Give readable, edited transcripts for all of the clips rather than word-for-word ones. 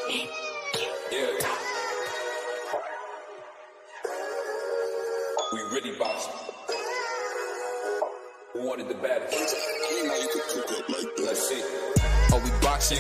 Yeah. We really boxing. Who wanted the baddest? Let's see. Oh, we boxing?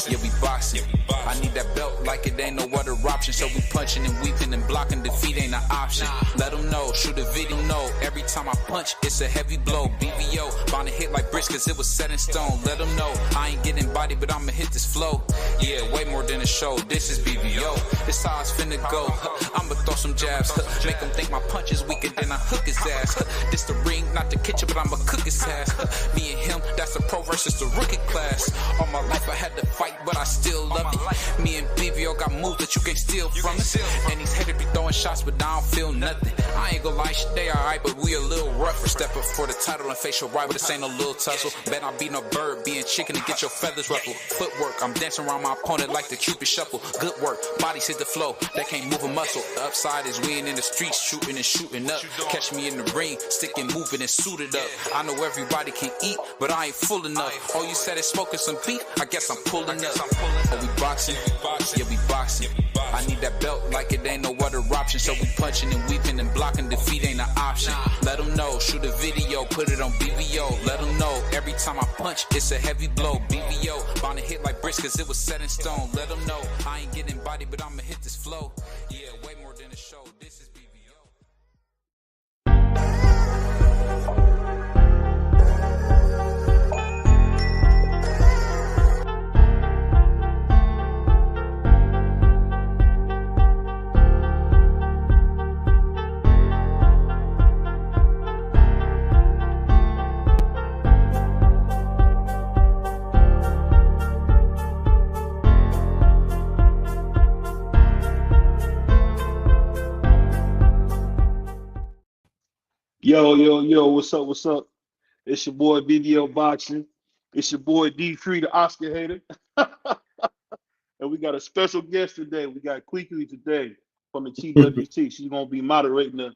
Yeah, we boxing. I need that belt like it ain't no other option. So we punching and weaving and blocking. Defeat ain't an option. Let them know, shoot a video, know. Every time I punch, it's a heavy blow. BVO, bound to hit like bricks cause it was set in stone. Let them know, I ain't getting body, but I'ma hit this flow. Yeah, way more than a show. This is BVO. This how it's finna go. I'ma throw some jabs. Make them think my punch is weaker than I hook his ass. This the ring, not the kitchen, but I'ma cook his ass. Me and him, that's the pro versus the rookie class. All my life I had to fight, but I still love it. Me and BVO got moves that you can't steal from us. And these haters be throwing shots, but I don't feel nothing. I ain't gonna lie, shit, they alright, but we a little rough. We're stepping for the title and facial rival. This ain't no little tussle. Bet I be no bird, being chicken to get your feathers ruffled. Footwork, I'm dancing around my opponent like the Cupid shuffle. Good work, bodies hit the flow, they can't move a muscle. The upside is we ain't in the streets, shooting and shooting up. Catch me in the ring, sticking, moving and suited up. I know everybody can eat, but I ain't full enough. Oh, you said it's smoking some beef? I guess I'm pulling up. Oh, we boxing? Yeah, we boxing. I need that belt like it ain't no other option. So we punching and weaving and blocking. Defeat ain't an option. Let them know, shoot a video, put it on BVO. Let them know, every time I punch, it's a heavy blow. BVO, bound to hit like bricks cause it was set in stone. Let them know, I ain't getting body, but I'ma hit this flow. Yeah, way more than a show. This is BVO. Yo, what's up? It's your boy BVO Boxing. It's your boy D3, the Oscar hater. And we got a special guest today. We got Quickly today from the TWT. She's going to be moderating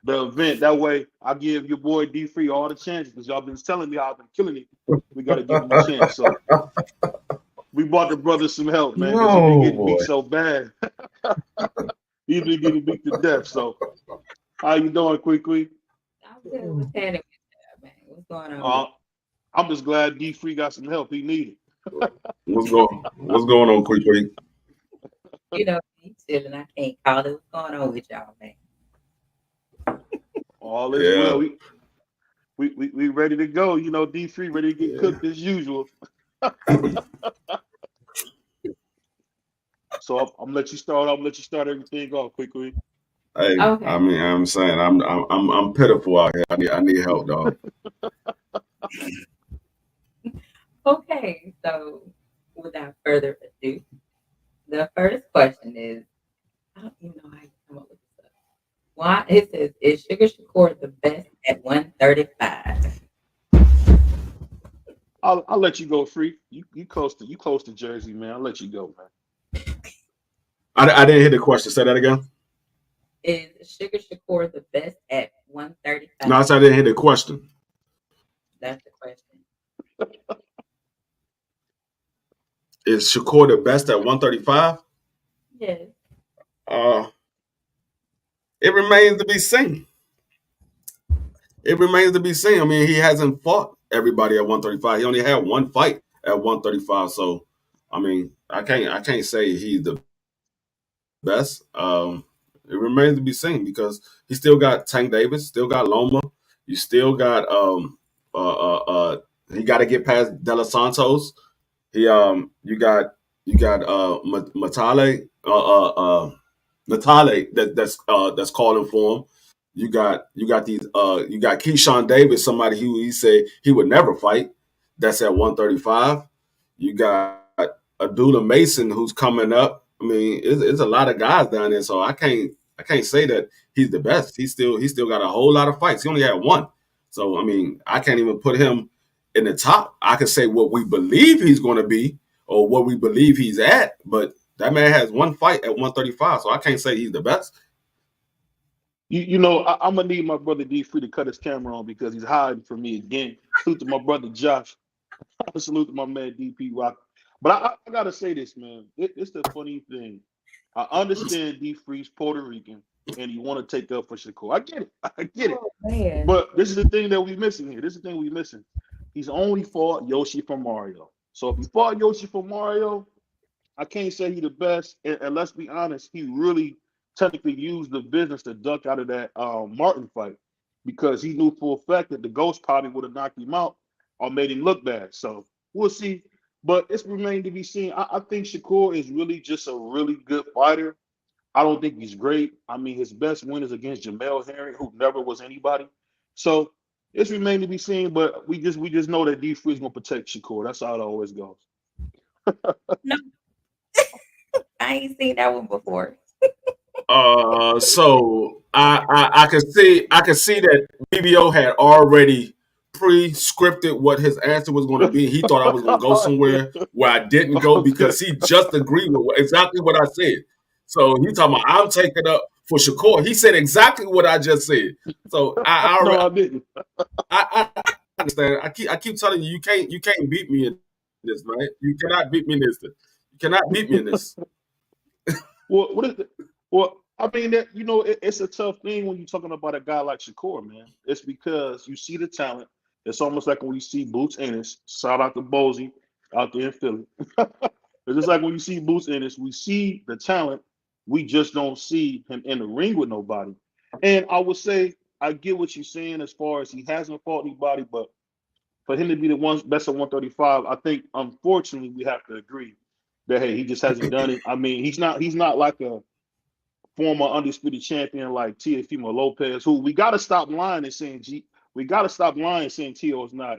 the event. That way, I give your boy D3 all the chances because y'all been telling me I've been killing it. We got to give him a chance. So we brought the brother some help, man, because he's been getting beat so bad. He's been getting beat to death. So how you doing, Quickly? I'm good. What's happening with that, man? What's going on? I'm just glad D3 got some help he needed. What's going on, Quickly? You know, he's chilling. I can't call it. What's going on with y'all, man? All is well. We ready to go. You know, D3 ready to get cooked as usual. So I'm gonna let you start. I'm gonna let you start everything off quickly. Hey, Okay. I mean, I'm saying I'm pitiful out here. I need help, dog. Okay. So, without further ado, the first question is, I don't even know how you come up with this stuff. Why it says, is Sugar Shakur the best at 135? I'll let you go, Free. You close to Jersey, man. I'll let you go, man. I didn't hear the question. Say that again. Is Sugar Shakur the best at 135? No, I said I didn't hear the question. That's the question. Is Shakur the best at 135? Yes. It remains to be seen. It remains to be seen. I mean, he hasn't fought everybody at 135. He only had one fight at 135. So, I mean, I can't say he's the best. It remains to be seen because he still got Tank Davis, still got Loma. You still got he got to get past De Los Santos. You got Matale Natale that's calling for him. You got Keyshawn Davis, somebody who he said he would never fight. That's at 135. You got Abdullah Mason who's coming up. I mean, it's a lot of guys down there, so I can't say that he's the best. He still got a whole lot of fights. He only had one, so I mean, I can't even put him in the top. I can say what we believe he's going to be or what we believe he's at, but that man has one fight at 135, so I can't say he's the best. You know, I'm gonna need my brother D3 to cut his camera on because he's hiding from me again. Salute to my brother Josh. Salute to my man DP Rock. But I gotta say this, man. It's the funny thing. I understand D Freeze Puerto Rican and you want to take up for Shakur. I get it. I get it. Oh man. But this is the thing that we missing here. This is the thing we missing. He's only fought Yoshi from Mario. So if he fought Yoshi from Mario, I can't say he the best. And let's be honest, he really technically used the business to duck out of that Martin fight because he knew for a fact that the Ghost probably would have knocked him out or made him look bad. So we'll see. But it's remained to be seen. I think Shakur is really just a really good fighter. I don't think he's great. I mean, his best win is against Jamel Herring, who never was anybody. So it's remained to be seen. But we just know that D Free is gonna protect Shakur. That's how it always goes. No, I ain't seen that one before. So I can see that BVO had already pre-scripted what his answer was going to be. He thought I was going to go somewhere where I didn't go because he just agreed with exactly what I said. So he talking about I'm taking up for Shakur. He said exactly what I just said. So No, I I didn't. I understand. I keep telling you you can't beat me in this, man. You cannot beat me in this. You cannot beat me in this. Well, what is it? Well, I mean that it's a tough thing when you're talking about a guy like Shakur, man. It's because you see the talent. It's almost like when you see Boots Ennis, shout out to Bozy out there in Philly. It's just like when you see Boots Ennis, we see the talent. We just don't see him in the ring with nobody. And I would say I get what you're saying as far as he hasn't fought anybody, but for him to be the one best at 135, I think unfortunately we have to agree that hey, he just hasn't done it. I mean, he's not like a former undisputed champion like Teofimo Lopez, who we gotta stop lying saying Tio is not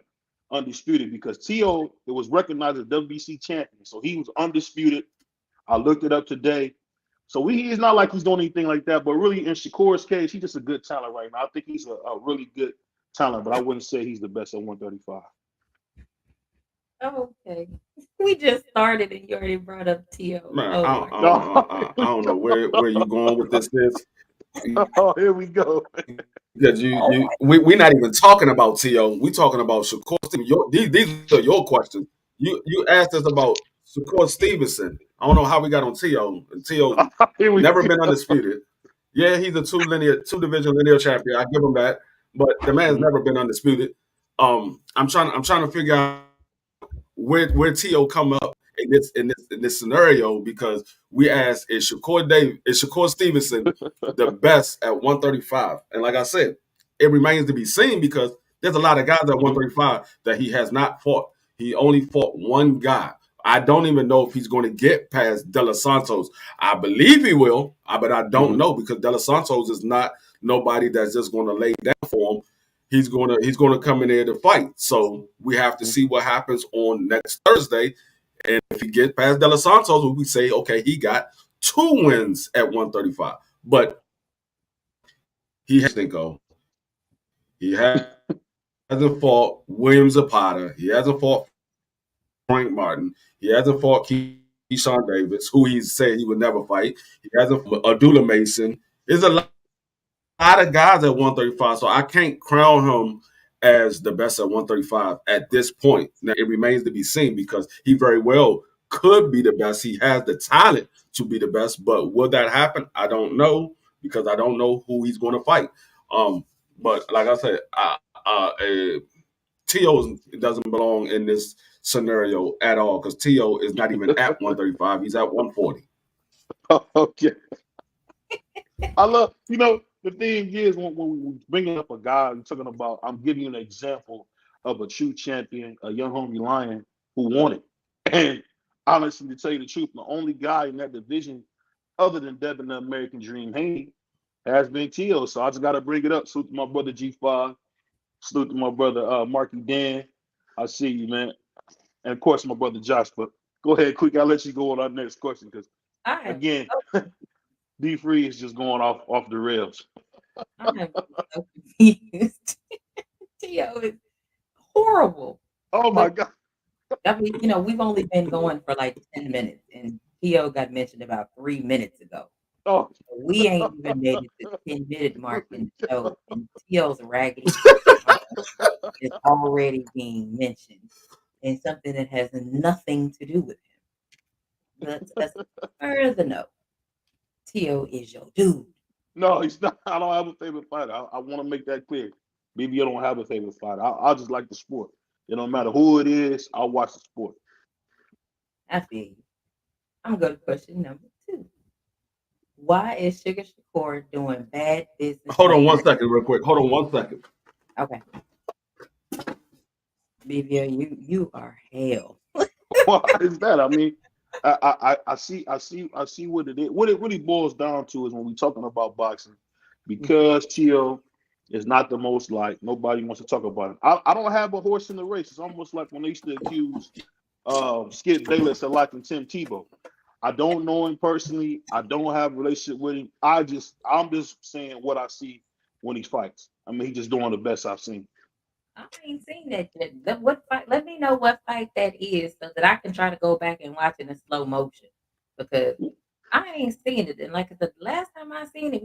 undisputed because Tio it was recognized as WBC champion, so he was undisputed. I looked it up today. So he's not like he's doing anything like that, but really in Shakur's case, he's just a good talent right now. I think he's a really good talent, but I wouldn't say he's the best at 135. Okay. We just started and you already brought up T.O. Man, Oh my I don't know where you going with this is. Oh, here we go. Because God. we're not even talking about T.O. We talking about Shakur. These are your questions. You asked us about Shakur Stevenson. I don't know how we got on T.O. T.O. Here we never go. been undisputed. Yeah, he's a two division linear champion. I give him that, but the man's Mhm. never been undisputed. I'm trying to figure out where T.O. come up in this scenario because we asked is Shakur Stevenson the best at 135? And like I said, it remains to be seen because there's a lot of guys at Mhm. 135 that he has not fought. He only fought one guy. I don't even know if he's going to get past De Los Santos. I believe he will, but I don't Mhm. know because De Los Santos is not nobody that's just going to lay down for him. He's gonna come in there to fight. So we have to see what happens on next Thursday. And if he gets past De Los Santos, we say, okay, he got 2 wins at 135. But he has to go. He hasn't fought William Zapata. He hasn't fought Frank Martin. He hasn't fought Keyshawn Davis, who he said he would never fight. He hasn't fought Adula Mason. There's a lot of guys at 135, so I can't crown him as the best at 135 at this point. Now, it remains to be seen because he very well could be the best. He has the talent to be the best, but will that happen? I don't know because I don't know who he's going to fight. But like I said, T.O. doesn't belong in this scenario at all because T.O. is not even at 135. He's at 140. Okay. I love, the thing is when we bring up a guy, we're talking about, I'm giving you an example of a true champion, a young homie lion who won it. And honestly, to tell you the truth, the only guy in that division other than Devin the American Dream Haney has been Tio. So I just got to bring it up. Salute to my brother G5. Salute to my brother Marky Dan. I see you, man. And of course, my brother Josh. But go ahead, quick. I'll let you go on our next question because, I am again, so D Free is just going off the rails. I am so confused. T.O. is horrible. Oh my But God. I mean, we've only been going for like 10 minutes and T.O. got mentioned about 3 minutes ago. Oh, We ain't even made it to the 10-minute mark in the show, and T.O.'s raggedy is already being mentioned in something that has nothing to do with him. Let's further note. Tio is your dude. No, he's not. I don't have a favorite fighter. I want to make that clear. BBO don't have a favorite fighter. I just like the sport. It don't matter who it is. I'll watch the sport. I feel you. I'm going to question number 2. Why is Sugar Shakur doing bad business? Hold on 1 second, real quick. Hold on 1 second. Okay. BVO, you are hell. Why is that? I mean, I see what it is. What it really boils down to is when we're talking about boxing, because Tio is not the most like nobody wants to talk about it. I don't have a horse in the race. It's almost like when they used to accuse Skip Bayless of liking Tim Tebow. I don't know him personally. I don't have a relationship with him. I'm just saying what I see when he fights. I mean, he's just doing the best I've seen. I ain't seen that yet. What fight? Let me know what fight that is so that I can try to go back and watch it in slow motion because I ain't seen it. And like the last time I seen him,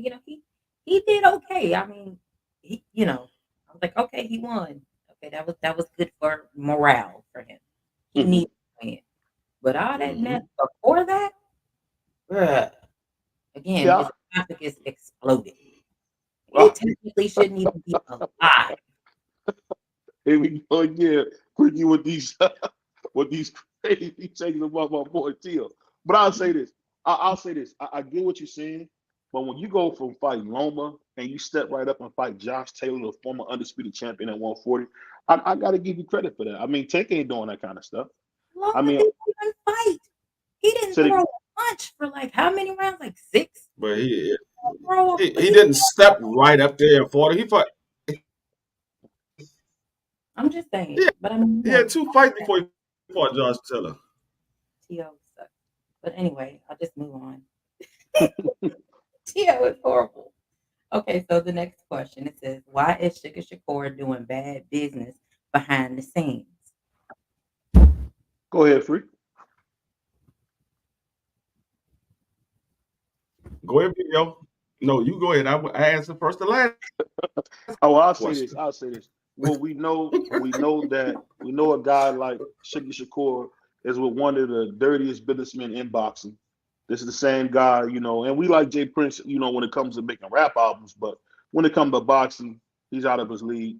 he did okay. I mean, I was like, okay, he won. Okay, that was good for morale for him. He Mhm. needed to win. But all that mess before that, bruh, again, Yeah, his esophagus exploded. He technically shouldn't even be alive. here we go again. Quickie with these with these crazy taking about my boy Tio. But I'll say this. I'll say this. I get what you're saying, but when you go from fighting Loma and you step right up and fight Josh Taylor, the former undisputed champion at 140, I got to give you credit for that. I mean, Tank ain't doing that kind of stuff. I Loma mean, didn't even fight. He didn't so throw a punch for like how many rounds? Like 6? But he Throw he, a, he he, didn't step right up there and fought. He fought. I'm just saying. He had, But I mean, he had 2 fights before he fought Josh Taylor. Tio sucks. But anyway, I'll just move on. Tio is horrible. Okay, so the next question it says, why is Sugar Shakur doing bad business behind the scenes? go ahead, Free. Go ahead, yo. No, you go ahead. I answered first the last Oh, I'll say this. question. I'll say this. Well, we know a guy like Sugar Shakur is with one of the dirtiest businessmen in boxing. This is the same guy, and we like Jay Prince, when it comes to making rap albums, but when it comes to boxing, he's out of his league.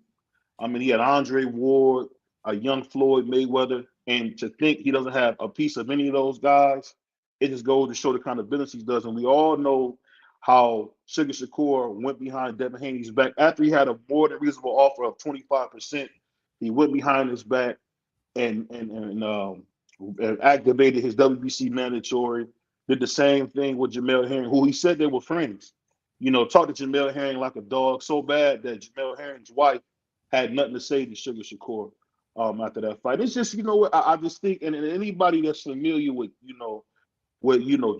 I mean, he had Andre Ward, a young Floyd Mayweather, and to think he doesn't have a piece of any of those guys, it just goes to show the kind of business he does. And we all know how Sugar Shakur went behind Devin Haney's back after he had a more than reasonable offer of 25%. He went behind his back and activated his WBC mandatory. Did the same thing with Jamel Herring, who he said they were friends. Talked to Jamel Herring like a dog so bad that Jamel Herring's wife had nothing to say to Sugar Shakur after that fight. It's just, what I just think, and anybody that's familiar with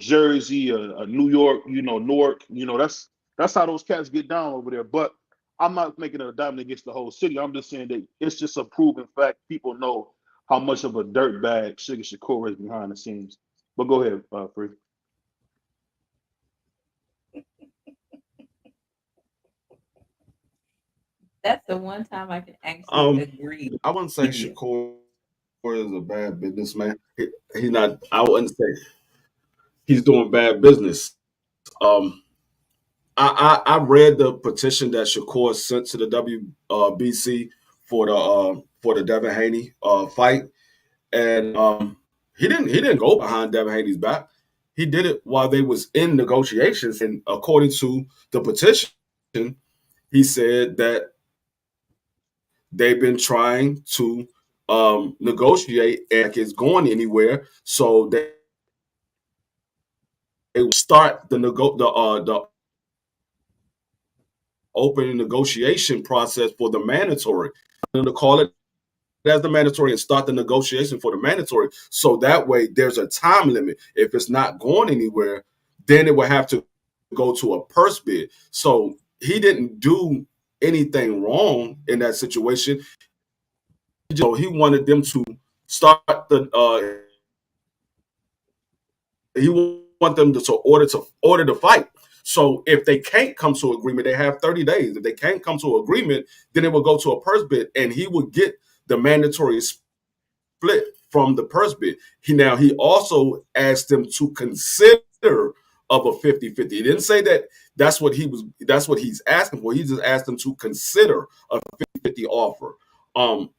Jersey, New York, Newark, that's how those cats get down over there. But I'm not making it a diamond against the whole city. I'm just saying that it's just a proven fact. People know how much of a dirtbag Sugar Shakur is behind the scenes. But go ahead, Free. That's the one time I can actually Um, agree I wouldn't say with you. Shakur is a bad businessman. He's not. I wouldn't say he's doing bad business. Um, I read the petition that Shakur sent to the WBC for the Devin Haney fight, and he didn't go behind Devin Haney's back. He did it while they was in negotiations, and according to the petition, he said that they've been trying to negotiate and it's going anywhere. So they start the open negotiation process for the mandatory. To call it as the mandatory and start the negotiation for the mandatory. So that way there's a time limit. If it's not going anywhere, then it will have to go to a purse bid. So he didn't do anything wrong in that situation. He wanted them to start he want them to order the fight. So if they can't come to agreement, they have 30 days. If they can't come to agreement, then it will go to a purse bid, and he would get the mandatory split from the purse bid. He also asked them to consider of a 50-50. He didn't say that that's what he's asking for. He just asked them to consider a 50-50 offer.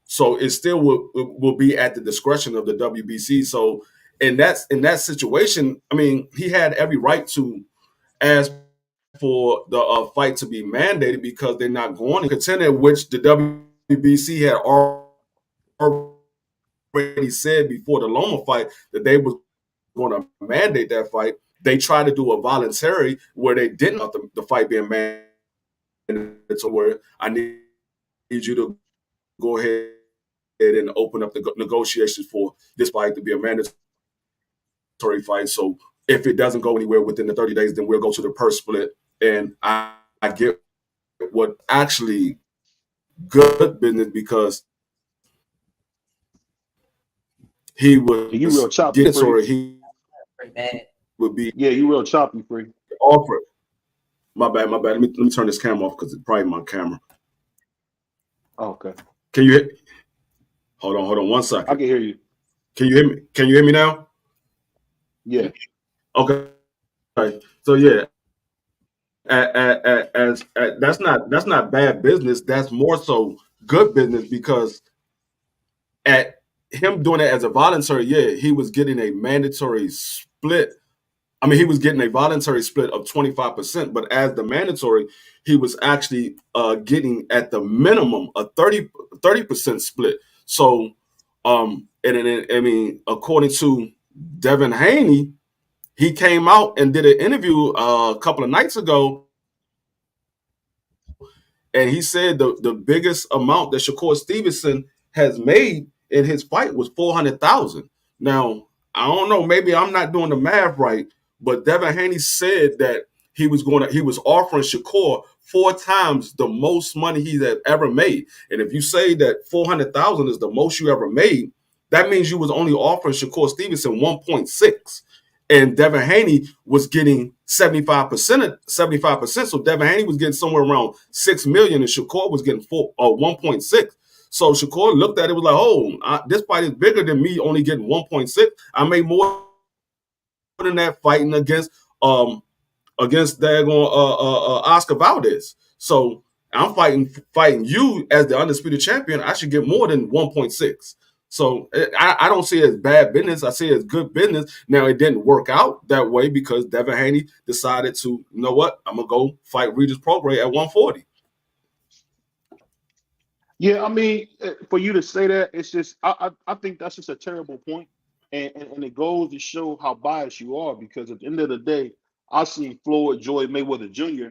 So it still will be at the discretion of the WBC. So in that situation, I mean, he had every right to ask for the fight to be mandated because they're not going to contend, which the WBC had already said before the Loma fight that they was going to mandate that fight. They tried to do a voluntary where they didn't want the fight being mandated. So where I need you to go ahead and open up the negotiations for this fight to be a mandatory fight. So if it doesn't go anywhere within the 30 days, then we'll go to the purse split. And I get what actually good business because he You was real choppy, getting Free. or he Pretty bad. would be Yeah, you real choppy, Free. offered. My bad. Let me turn this camera off because it's probably my camera. Okay. Can you hold on 1 I second. can hear you. Can you hear me? Can you hear me now? Yeah. Okay. So yeah, as that's not bad business. That's more so good business because at him doing it as a voluntary, yeah, he was getting a mandatory split. I mean, he was getting a voluntary split of 25%, but as the mandatory, he was actually getting at the minimum a 30% split. So, I mean, according to Devin Haney, he came out and did an interview a couple of nights ago, and he said the biggest amount that Shakur Stevenson has made in his fight was 400,000. Now, I don't know, maybe I'm not doing the math right, but Devin Haney said that he was offering Shakur 4 times the most money he had ever made. And if you say that 400,000 is the most you ever made, that means you was only offering Shakur Stevenson 1.6. And Devin Haney was getting 75%. So Devin Haney was getting somewhere around 6 million, and Shakur was getting 1.6. So Shakur looked at it, was like, "Oh, this fight is bigger than me only getting 1.6. I made more than that fighting against daggone Oscar Valdez. So I'm fighting you as the undisputed champion. I should get more than 1.6. So I don't see it as bad business. I see it as good business. Now, it didn't work out that way because Devin Haney decided to, you know what, I'm going to go fight Regis Prograis at 140. Yeah, I mean, for you to say that, it's just I think that's just a terrible point, and it goes to show how biased you are because at the end of the day, I seen Floyd Joy Mayweather Jr.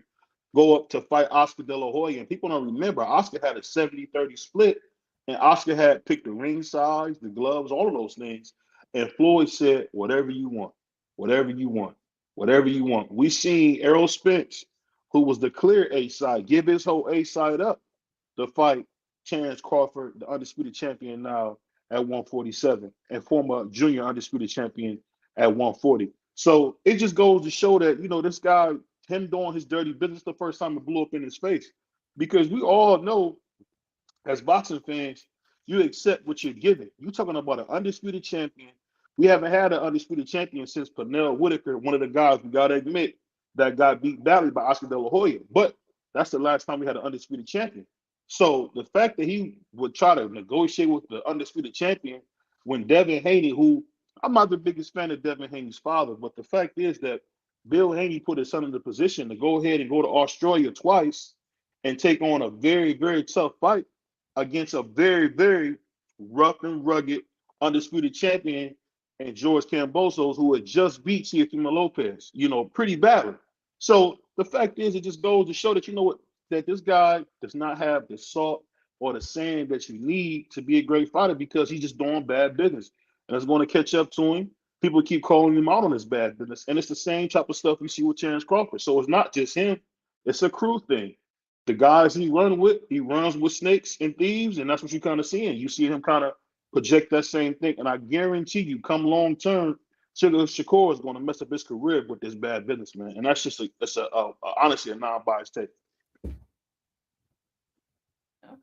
go up to fight Oscar De La Hoya, and people don't remember Oscar had a 70-30 split, and Oscar had picked the ring size, the gloves, all of those things, and Floyd said, "Whatever you want, whatever you want, whatever you want." We seen Errol Spence, who was the clear A side, give his whole A side up to fight Terrence Crawford, the undisputed champion now at 147, and former junior undisputed champion at 140. So it just goes to show that, this guy, him doing his dirty business the first time it blew up in his face. Because we all know, as boxing fans, you accept what you're given. You're talking about an undisputed champion. We haven't had an undisputed champion since Pernell Whitaker, one of the guys we got to admit that got beat badly by Oscar De La Hoya. But that's the last time we had an undisputed champion. So the fact that he would try to negotiate with the undisputed champion when Devin Haney, who I'm not the biggest fan of Devin Haney's father, but the fact is that Bill Haney put his son in the position to go ahead and go to Australia twice and take on a very, very tough fight against a very, very rough and rugged undisputed champion and George Kambosos, who had just beat Teofimo Lopez, pretty badly. So the fact is, it just goes to show that, that this guy does not have the salt or the sand that you need to be a great fighter because he's just doing bad business. And it's going to catch up to him. People keep calling him out on his bad business. And it's the same type of stuff we see with Terrence Crawford. So it's not just him. It's a crew thing. The guys he runs with snakes and thieves, and that's what you kind of see. And you see him kind of project that same thing. And I guarantee you, come long term, Sugar Shakur is going to mess up his career with this bad business, man. And that's just honestly a non-biased take.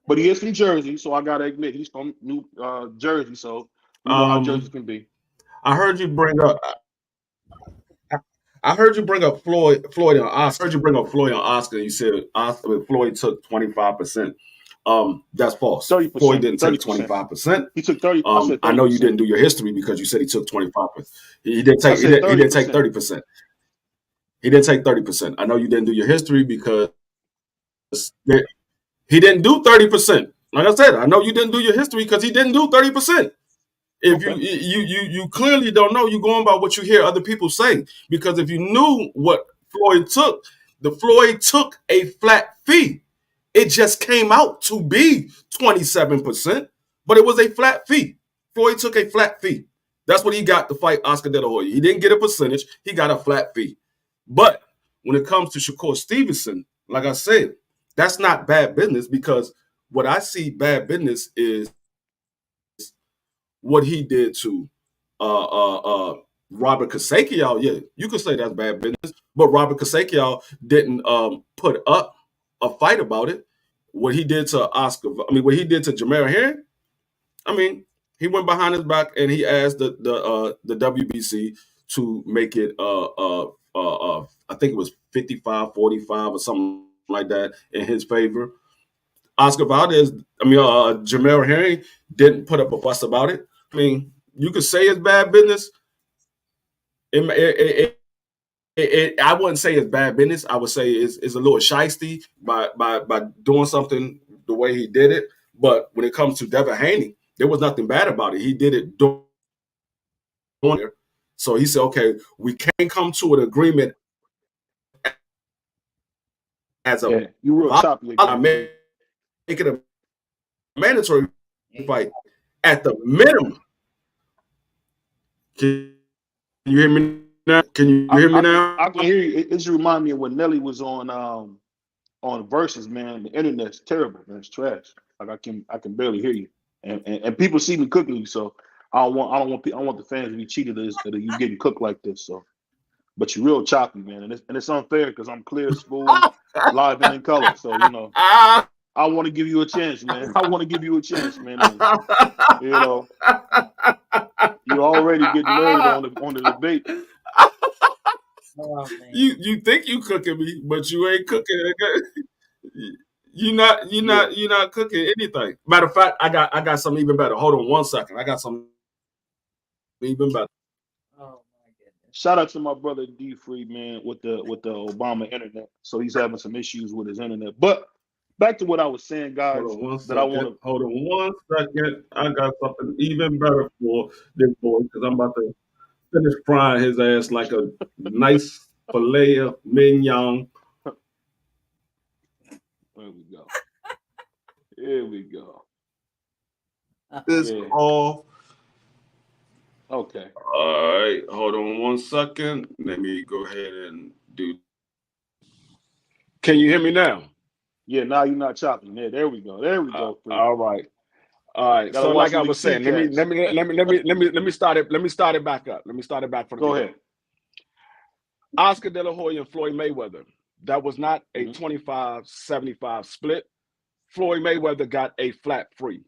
But he is from Jersey, so I gotta admit he's from New Jersey. So You know how judges can be. I heard you bring up. I heard you bring up Floyd and Oscar. I heard you bring up Floyd and Oscar. You said Floyd took 25%. That's false. 30%. Floyd didn't take 30%. 25%. He took 30. I said 30%. I know you didn't do your history because you said he took 25%. He didn't take. He didn't take 30%. He didn't take 30%. I know you didn't do your history because he didn't do 30%. Like I said, I know you didn't do your history because he didn't do 30%. If Okay. you clearly don't know, you're going by what you hear other people say. Because if you knew what Floyd took, Floyd took a flat fee. It just came out to be 27%, but it was a flat fee. Floyd took a flat fee. That's what he got to fight Oscar De La Hoya. He didn't get a percentage. He got a flat fee. But when it comes to Shakur Stevenson, like I said, that's not bad business because what I see bad business is what he did to Robert Kasakian. Yeah, you could say that's bad business, but Robert Kasakian didn't put up a fight about it. What he did to what he did to Jamel Herring, he went behind his back and he asked the WBC to make it I think it was 55-45 or something like that in his favor. Oscar Valdez, Jamel Herring didn't put up a fuss about it. You could say it's bad business. I wouldn't say it's bad business. I would say it's a little shiesty by doing something the way he did it. But when it comes to Devin Haney, there was nothing bad about it. He did it doing it. So he said, okay, we can't come to an agreement as a you real choppy again. Make it a mandatory fight at the minimum. Can you hear me now? Can you hear me now? I can hear you. It just remind me of when Nelly was on Versus, man. The internet's terrible, man. It's trash. Like I can barely hear you, and people see me cooking you, so I want the fans to be cheated that you getting cooked like this. So, but you're real choppy, man, and it's unfair because I'm clear, smooth, live and in color. So I want to give you a chance, man. I want to give you a chance, man. And, you're already getting married on the debate. Oh, you think you cooking me, but you ain't cooking. You're not cooking anything. Matter of fact, I got something even better. Hold on 1 second. I got something even better. Oh my goodness. Shout out to my brother D Free, man, with the Obama internet. So he's having some issues with his internet. But back to what I was saying, guys. Hold on 1 second. Hold on 1 second. I got something even better for this boy because I'm about to finish frying his ass like a nice filet of mignon. There we go. Here we go. This all. Okay. All right. Hold on 1 second. Let me go ahead and do. Can you hear me now? Yeah, now you're not chopping. There we go. There we go. All right. So like I was saying, let me start it back up. Let me start it back from the beginning. Go ahead. Oscar De La Hoya and Floyd Mayweather. That was not a 25-75 split. Floyd Mayweather got a flat fee.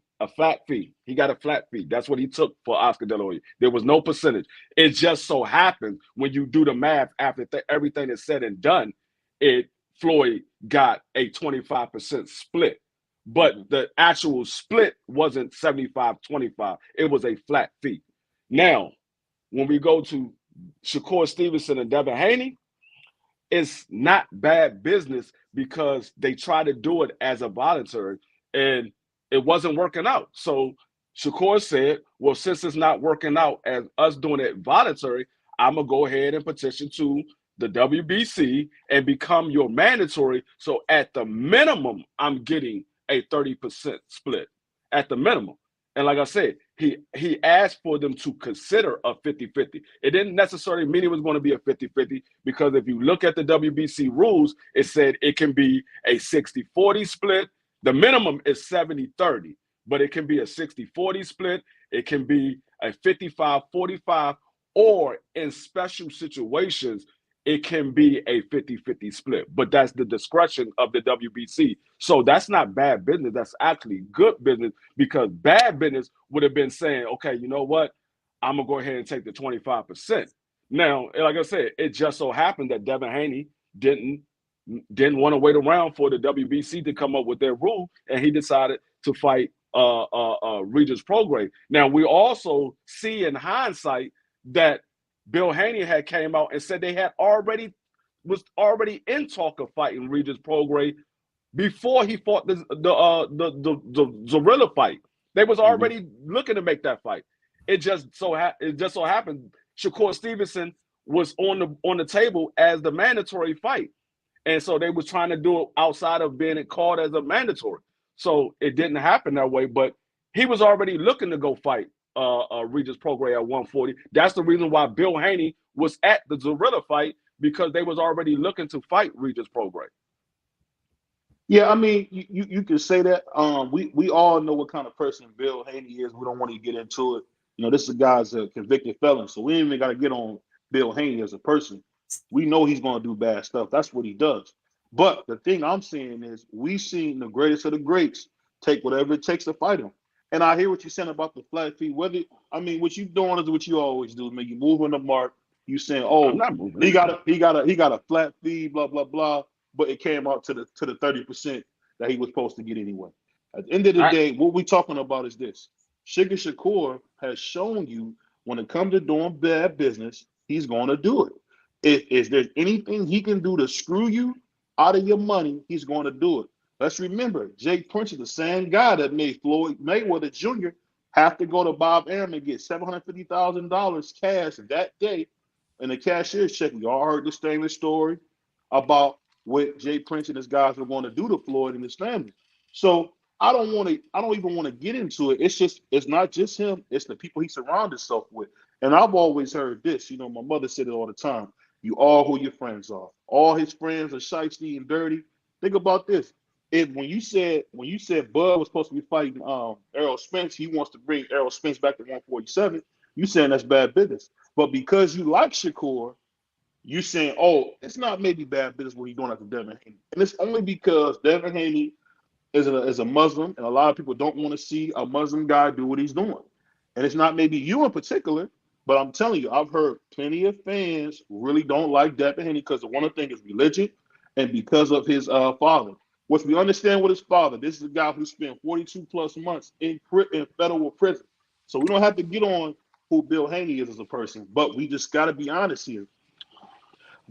He got a flat fee. That's what he took for Oscar De La Hoya. There was no percentage. It just so happened when you do the math after everything is said and done, Floyd got a 25% split. But the actual split wasn't 75-25. It was a flat fee. Now, when we go to Shakur Stevenson and Devin Haney, it's not bad business because they try to do it as a voluntary and it wasn't working out. So Shakur said, well, since it's not working out as us doing it voluntary, I'm going to go ahead and petition to the WBC and become your mandatory. So at the minimum, I'm getting a 30% split at the minimum. And like I said, he asked for them to consider a 50-50. It didn't necessarily mean it was going to be a 50-50 because if you look at the WBC rules, it said it can be a 60-40 split. The minimum is 70-30, but it can be a 60-40 split. It can be a 55-45, or in special situations, it can be a 50-50 split, but that's the discretion of the WBC. So that's not bad business. That's actually good business, because bad business would have been saying, okay, you know what? I'm going to go ahead and take the 25%. Now, like I said, it just so happened that Devin Haney didn't want to wait around for the WBC to come up with their rule, and he decided to fight Regis Prograis. Now, we also see in hindsight that Bill Haney had came out and said they was already in talk of fighting Regis Prograis before he fought the Zorilla fight. They was already looking to make that fight. It just so happened Shakur Stevenson was on the table as the mandatory fight, and so they was trying to do it outside of being called as a mandatory. So it didn't happen that way, but he was already looking to go fight Regis Prograis at 140. That's the reason why Bill Haney was at the Zorilla fight, because they was already looking to fight Regis Prograis. Yeah, I mean, you can say that. We all know what kind of person Bill Haney is. We don't want to get into it. You know, this is a guy's a convicted felon, so we ain't even got to get on Bill Haney as a person. We know he's going to do bad stuff. That's what he does. But the thing I'm saying is, we've seen the greatest of the greats take whatever it takes to fight him. And I hear what you're saying about the flat feet. What you doing is what you always do, man. You moving the mark. You saying, oh, he got a flat fee, blah blah blah. But it came out to the 30% that he was supposed to get anyway. At the end of the day, what we're talking about is this: Sugar Shakur has shown you when it comes to doing bad business, he's going to do it. If there's anything he can do to screw you out of your money, he's going to do it. Let's remember, Jake Prince is the same guy that made Floyd Mayweather Jr. have to go to Bob Arum and get $750,000 cash that day in a cashier's check. We all heard this famous story about what Jay Prince and his guys were going to do to Floyd and his family. So I don't even want to get into it. It's not just him, it's the people he surrounded himself with. And I've always heard this, my mother said it all the time. You are who your friends are. All his friends are shiesty and dirty. Think about this. When you said Bud was supposed to be fighting Errol Spence, he wants to bring Errol Spence back to 147, you saying that's bad business. But because you like Shakur, you saying, oh, it's not maybe bad business what he's doing after Devin Haney. And it's only because Devin Haney is a Muslim, and a lot of people don't want to see a Muslim guy do what he's doing. And it's not maybe you in particular, but I'm telling you, I've heard plenty of fans really don't like Devin Haney because the one thing is religion and because of his father. Which we understand with his father. This is a guy who spent 42 plus months in federal prison. So we don't have to get on who Bill Haney is as a person, but we just got to be honest here.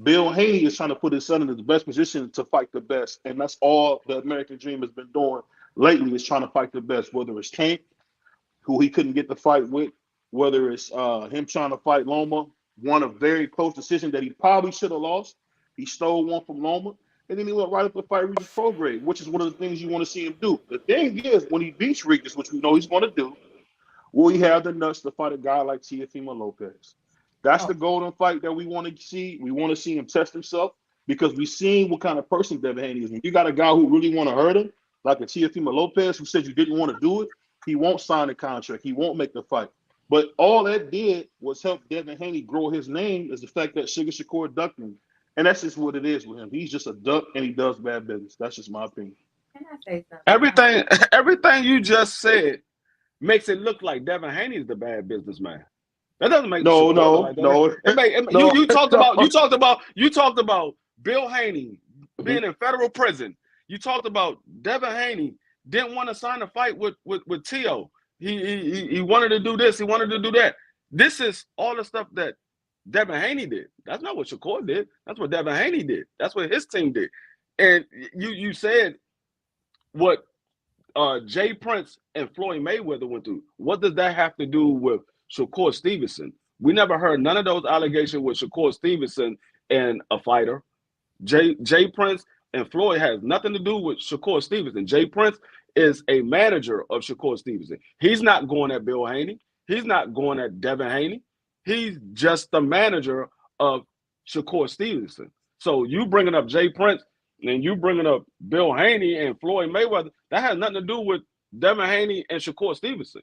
Bill Haney is trying to put his son in the best position to fight the best, and that's all the American Dream has been doing lately, is trying to fight the best, whether it's Tank, who he couldn't get the fight with, whether it's him trying to fight Loma, won a very close decision that he probably should have lost. He stole one from Loma, and then he went right up to fight Regis Prograis, which is one of the things you want to see him do. The thing is, when he beats Regis, which we know he's going to do, will he have the nuts to fight a guy like Teofimo Lopez? That's the golden fight that we want to see. We want to see him test himself because we've seen what kind of person Devin Haney is. When you got a guy who really want to hurt him, like a Teofimo Lopez, who said you didn't want to do it, he won't sign the contract. He won't make the fight. But all that did was help Devin Haney grow his name, is the fact that Sugar Shakur ducked him. And that's just what it is with him. He's just a duck and he does bad business. That's just my opinion. Can I say something? Everything you just said makes it look like Devin Haney is the bad businessman. That doesn't make no. You talked about Bill Haney being in federal prison. You talked about Devin Haney didn't want to sign a fight with Tio. He wanted to do this. He wanted to do that. This is all the stuff that Devin Haney did. That's not what Shakur did. That's what Devin Haney did. That's what his team did. And you said what Jay Prince and Floyd Mayweather went through. What does that have to do with Shakur Stevenson? We never heard none of those allegations with Shakur Stevenson and a fighter. Jay Prince and Floyd has nothing to do with Shakur Stevenson. Jay Prince is a manager of Shakur Stevenson. He's not going at Bill Haney. He's not going at Devin Haney. He's just the manager of Shakur Stevenson. So you bringing up Jay Prince and you bringing up Bill Haney and Floyd Mayweather, that has nothing to do with Devin Haney and Shakur Stevenson.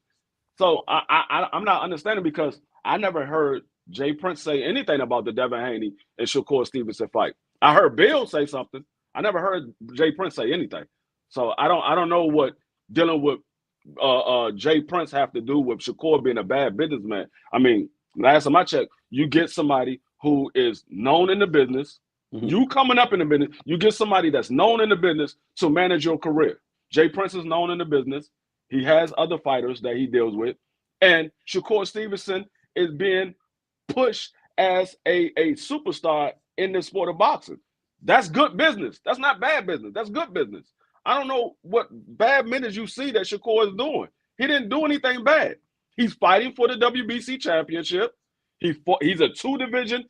So I'm not understanding, because I never heard Jay Prince say anything about the Devin Haney and Shakur Stevenson fight. I heard Bill say something. I never heard Jay Prince say anything. So I don't know what dealing with Jay Prince have to do with Shakur being a bad businessman. I mean, last time I checked, you get somebody who is known in the business. Mhm. You coming up in the business, you get somebody that's known in the business to manage your career. Jay Prince is known in the business. He has other fighters that he deals with. And Shakur Stevenson is being pushed as a superstar in the sport of boxing. That's good business. That's not bad business. That's good business. I don't know what bad minutes you see that Shakur is doing. He didn't do anything bad. He's fighting for the WBC championship. He's a two-division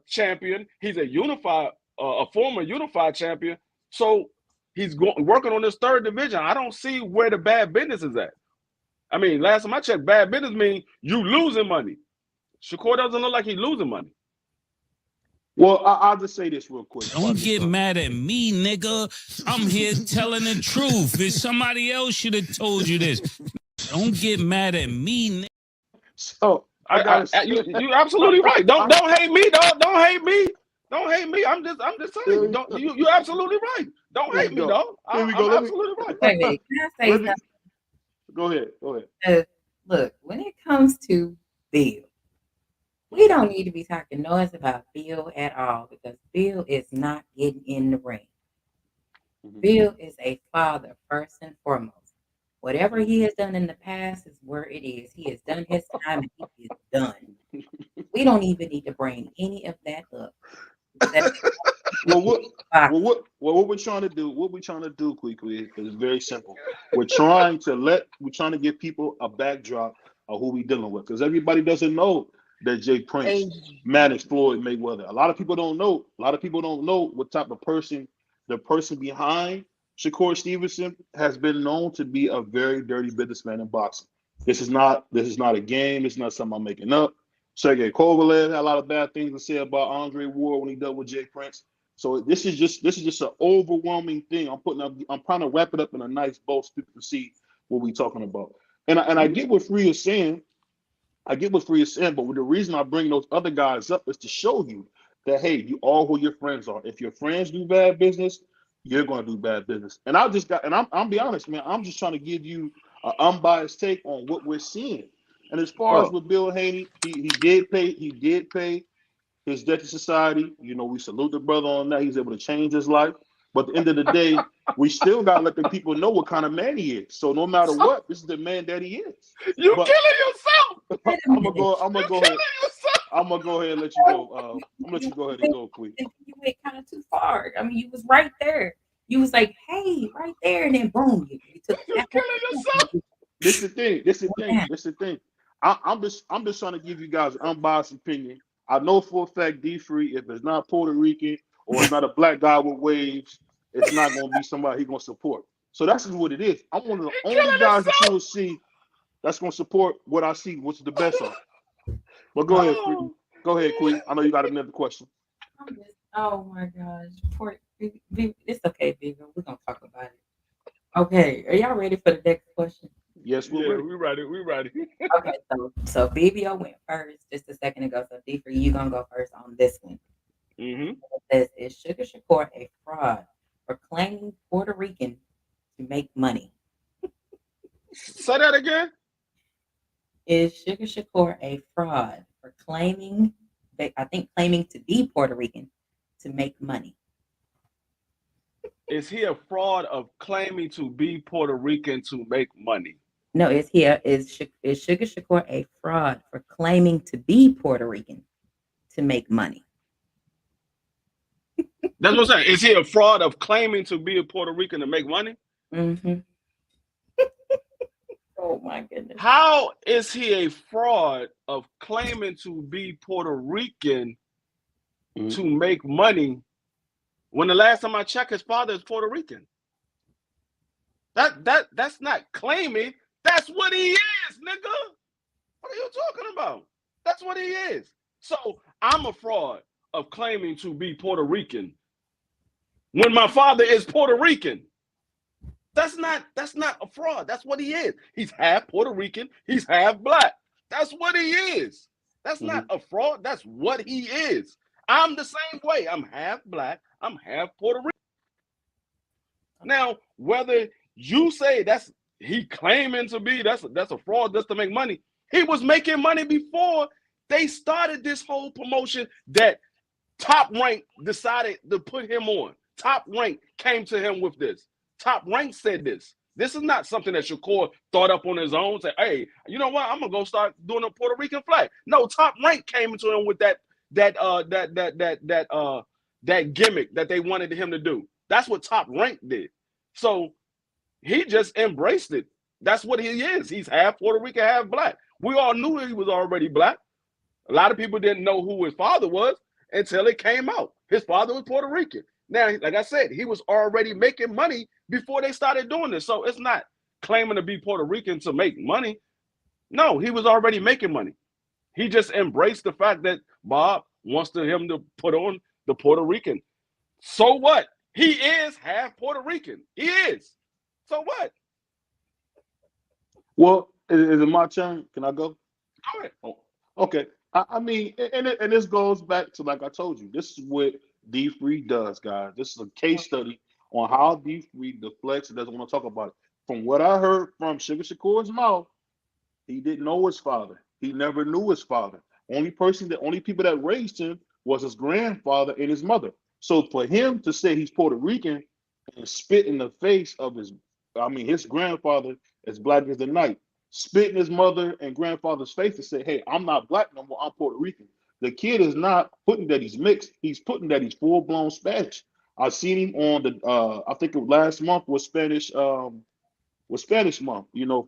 champion. He's a former unified champion. So he's working on this third division. I don't see where the bad business is at. I mean, last time I checked, bad business means you losing money. Shakur doesn't look like he's losing money. Well, I'll just say this real quick. Don't get mad at me, nigga. I'm here telling the truth. If somebody else should have told you this. Don't get mad at me, nigga. So you're absolutely right. Don't hate me, dog. Don't hate me. Don't hate me. I'm just saying. You're absolutely right. Don't hate me, dog. I'm absolutely right. Wait, can I say something? Go ahead. Look, when it comes to Bill, we don't need to be talking noise about Bill at all because Bill is not getting in the ring. Mhm. Bill is a father first and foremost. Whatever he has done in the past is where it is. He has done his time and he is done. We don't even need to bring any of that up. What we're trying to do quickly is very simple. We're trying to give people a backdrop of who we're dealing with because everybody doesn't know that Jay Prince managed Floyd Mayweather. A lot of people don't know. A lot of people don't know what type of person the person behind Shakur Stevenson has been known to be a very dirty businessman in boxing. This is not a game. It's not something I'm making up. Sergey Kovalev had a lot of bad things to say about Andre Ward when he dealt with Jay Prince. So this is just an overwhelming thing. I'm trying to wrap it up in a nice bow so people can see what we're talking about. And I get what Free is saying. But the reason I bring those other guys up is to show you that hey, you are who your friends are. If your friends do bad business, you're going to do bad business. And I'm be honest, man. I'm just trying to give you an unbiased take on what we're seeing. And as far as with Bill Haney, he did pay his debt to society. You know, we salute the brother on that. He's able to change his life. But at the end of the day, we still got to let the people know what kind of man he is. So no matter what, this is the man that he is. You killing yourself. I'm gonna go ahead. I'm gonna go ahead and let you go. I'm gonna let you go ahead and go, quick. You went kind of too far. I mean, you was right there. You was like, hey, right there, and then boom, you took You're killing yourself. This is the thing. I'm just trying to give you guys an unbiased opinion. I know for a fact D3, if it's not Puerto Rican or it's not a black guy with waves, it's not going to be somebody he's going to support. So that's just what it is. I'm one of the only guys that you will see that's going to support what I see, what's the best of. But go ahead, Queen. Go ahead, Queen. I know you got another question. Oh my gosh. It's okay, Vivian. We're going to talk about it. Okay. Are y'all ready for the next question? Yes, we're ready. Okay, so BVO went first just a second ago. So D3, you're going to go first on this one. Mm-hmm. It says, is Sugar Shakur a fraud for claiming Puerto Rican to make money? Say that again. Is Sugar Shakur a fraud for claiming to be Puerto Rican to make money? Is he a fraud of claiming to be Puerto Rican to make money? No, is Sugar Shakur a fraud for claiming to be Puerto Rican to make money? That's what I'm saying. Is he a fraud of claiming to be a Puerto Rican to make money? Mm-hmm. Oh my goodness. How is he a fraud of claiming to be Puerto Rican to make money when the last time I checked, his father is Puerto Rican? That's not claiming. That's what he is, nigga. What are you talking about? That's what he is. So I'm a fraud of claiming to be Puerto Rican when my father is Puerto Rican. That's not a fraud. That's what he is. He's half Puerto Rican. He's half black. That's what he is. That's not a fraud. That's what he is. I'm the same way. I'm half black. I'm half Puerto Rican. Now, whether you say that's he claiming to be that's a fraud just to make money, he was making money before they started this whole promotion that Top Rank decided to put him on. Top Rank came to him with this. Top Rank said this. This is not something that Shakur thought up on his own. Say, hey, you know what? I'm gonna go start doing a Puerto Rican flag. No, Top Rank came into him with that gimmick that they wanted him to do. That's what Top Rank did. So he just embraced it. That's what he is. He's half Puerto Rican, half black. We all knew he was already black. A lot of people didn't know who his father was until it came out. His father was Puerto Rican. Now, like I said, he was already making money before they started doing this. So it's not claiming to be Puerto Rican to make money. No, he was already making money. He just embraced the fact that Bob wants him to put on the Puerto Rican. So what? He is half Puerto Rican. He is. So what? Well, is it my turn? Can I go? Go ahead. Oh, okay. I mean, and this goes back to, like I told you, this is what D-Free does, guys. This is a case study on how D-Free deflects and doesn't want to talk about it. From what I heard from Sugar Shakur's mouth, he didn't know his father. He never knew his father. Only people that raised him was his grandfather and his mother. So for him to say he's Puerto Rican and spit in the face of his grandfather as black as the night, spit in his mother and grandfather's face to say, hey, I'm not black no more, I'm Puerto Rican. The kid is not putting that he's mixed. He's putting that he's full-blown Spanish. I've seen him on the, I think last month was Spanish month,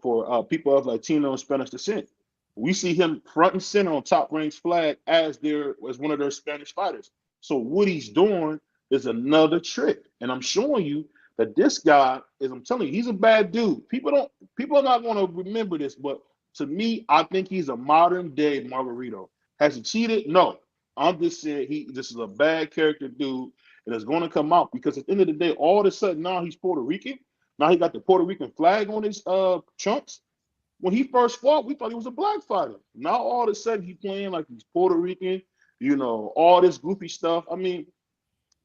for people of Latino and Spanish descent. We see him front and center on Top Rank's flag as one of their Spanish fighters. So what he's doing is another trick. And I'm showing you that this guy I'm telling you, he's a bad dude. People are not going to remember this, but to me, I think he's a modern day Margarito. Has he cheated? No. I'm just saying this is a bad character dude, and it's going to come out because at the end of the day, all of a sudden now he's Puerto Rican. Now he got the Puerto Rican flag on his trunks. When he first fought, we thought he was a black fighter. Now all of a sudden he's playing like he's Puerto Rican, all this goofy stuff. I mean,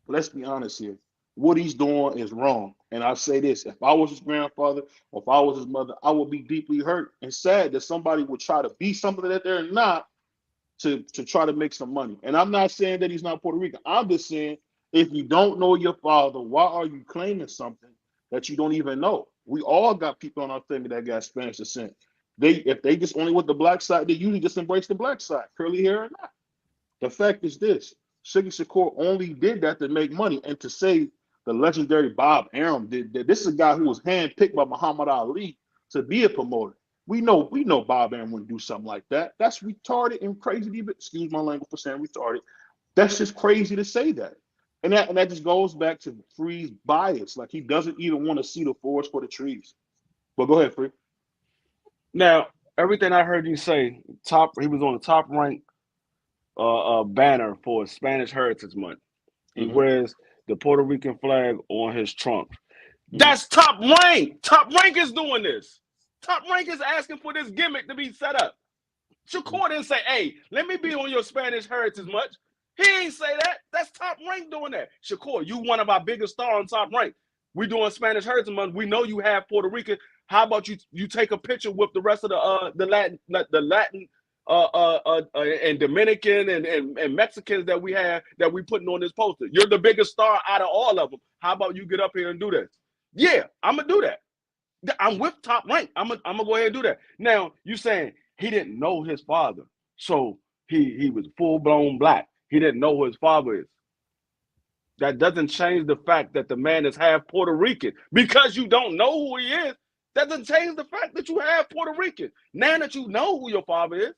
let's be honest here. What he's doing is wrong. And I say this, if I was his grandfather or if I was his mother, I would be deeply hurt and sad that somebody would try to be something that they're not to try to make some money. And I'm not saying that he's not Puerto Rican. I'm just saying if you don't know your father, why are you claiming something that you don't even know? We all got people on our thing that got Spanish descent. If they just only with the black side, they usually just embrace the black side, curly hair or not. The fact is this, Sugar Shakur only did that to make money. And to say the legendary Bob Arum did that, this is a guy who was handpicked by Muhammad Ali to be a promoter. We know Bob Arum wouldn't do something like that. That's retarded and crazy. Excuse my language for saying retarded. That's just crazy to say that. And that just goes back to Free's bias. Like he doesn't even want to see the forest for the trees. But go ahead, Free. Now, everything I heard you say, he was on the Top Rank banner for Spanish Heritage Month. He wears the Puerto Rican flag on his trunk. That's Top Rank. Top Rank is doing this. Top Rank is asking for this gimmick to be set up. Shakur didn't say, hey, let me be on your Spanish Heritage Month. He ain't say that. That's Top Rank doing that. Shakur, you one of our biggest stars on Top Rank. We doing Spanish Heritage Month. We know you have Puerto Rican. How about you take a picture with the rest of the Latin and Dominican and Mexicans that we have that we putting on this poster. You're the biggest star out of all of them. How about you get up here and do this? Yeah, I'm gonna do that. I'm with Top Rank. I'm gonna go ahead and do that. Now you saying he didn't know his father, so he was full blown black. He didn't know who his father is. That doesn't change the fact that the man is half Puerto Rican. Because you don't know who he is, that doesn't change the fact that you have Puerto Rican. Now that you know who your father is,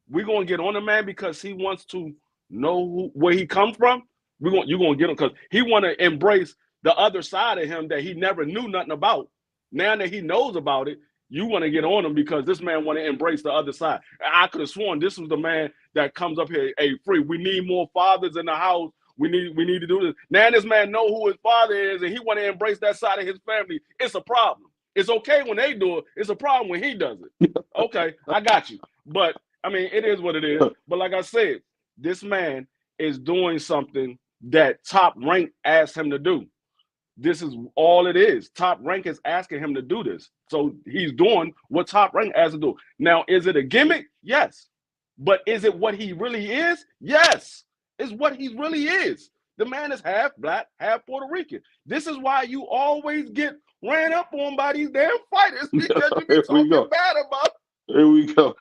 we're gonna get on the man because he wants to know where he comes from. You're gonna get him because he want to embrace the other side of him that he never knew nothing about. Now that he knows about it, you want to get on him because this man want to embrace the other side. I could have sworn this was the man that comes up here, hey, Free, we need more fathers in the house. We need to do this. Now this man know who his father is and he want to embrace that side of his family. It's a problem. It's okay when they do it. It's a problem when he does it. Okay, I got you. But I mean, it is what it is. But like I said, this man is doing something that Top Rank asked him to do. This is all it is. Top Rank is asking him to do this. So he's doing what Top Rank asked to do. Now, is it a gimmick? Yes. But is it what he really is? Yes. It's what he really is. The man is half black, half Puerto Rican. This is why you always get ran up on by these damn fighters because you be talking bad about. Here we go.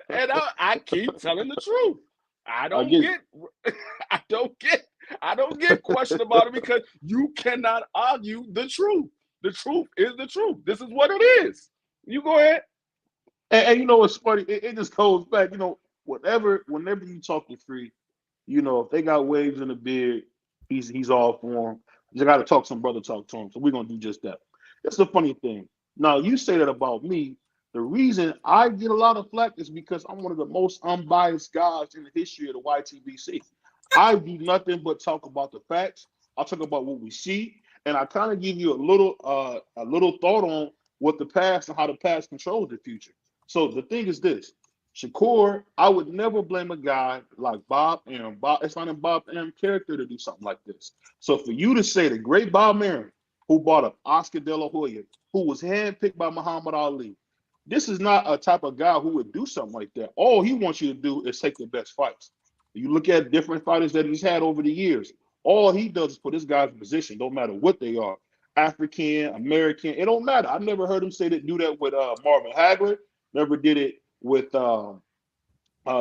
And I keep telling the truth. I don't get questioned about it because you cannot argue the truth. The truth is the truth. This is what it is. You go ahead. And you know what's funny? It just goes back. You know, whenever you talk to Free, you know, if they got waves in the beard, he's all for them. You got to talk some brother talk to him. So we're gonna do just that. That's the funny thing. Now you say that about me. The reason I get a lot of flack is because I'm one of the most unbiased guys in the history of the YTBC. I do nothing but talk about the facts. I'll talk about what we see, and I kind of give you a little thought on what the past and how the past controls the future. So the thing is this: Shakur, I would never blame a guy like Bob Arum. It's not in Bob Arum's character to do something like this. So for you to say the great Bob Arum, who brought up Oscar De La Hoya, who was handpicked by Muhammad Ali, this is not a type of guy who would do something like that. All he wants you to do is take the best fights. You look at different fighters that he's had over the years. All he does is put his guys in position, no matter what they are. African, American, it don't matter. I've never heard him say that. Do that with Marvin Hagler. Never did it with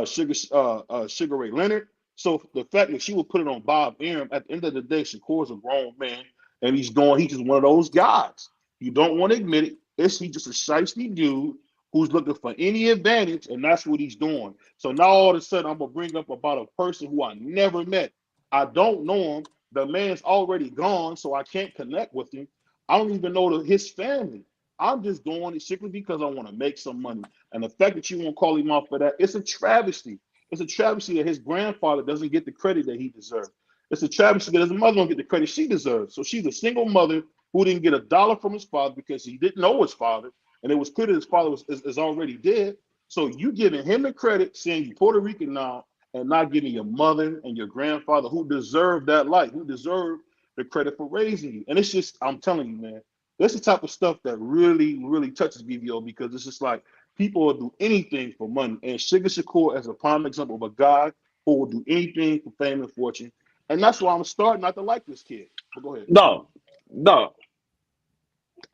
Sugar Ray Leonard. So the fact that she would put it on Bob Arum, at the end of the day, Shakur's a grown man, and he's just one of those guys. You don't want to admit it. He's just a shiesty dude who's looking for any advantage, and that's what he's doing. So now all of a sudden, I'm going to bring up about a person who I never met. I don't know him. The man's already gone, so I can't connect with him. I don't even know his family. I'm just doing it simply because I want to make some money. And the fact that you won't call him out for that, it's a travesty. It's a travesty that his grandfather doesn't get the credit that he deserves. It's a travesty that his mother don't get the credit she deserves. So she's a single mother who didn't get $1 from his father because he didn't know his father. And it was clear that his father is already dead. So you giving him the credit, saying you're Puerto Rican now, and not giving your mother and your grandfather who deserved that life, who deserved the credit for raising you. And it's just, I'm telling you, man, that's the type of stuff that really, really touches BVO, because it's just like people will do anything for money. And Sugar Shakur is a prime example of a guy who will do anything for fame and fortune. And that's why I'm starting not to like this kid. But go ahead. No.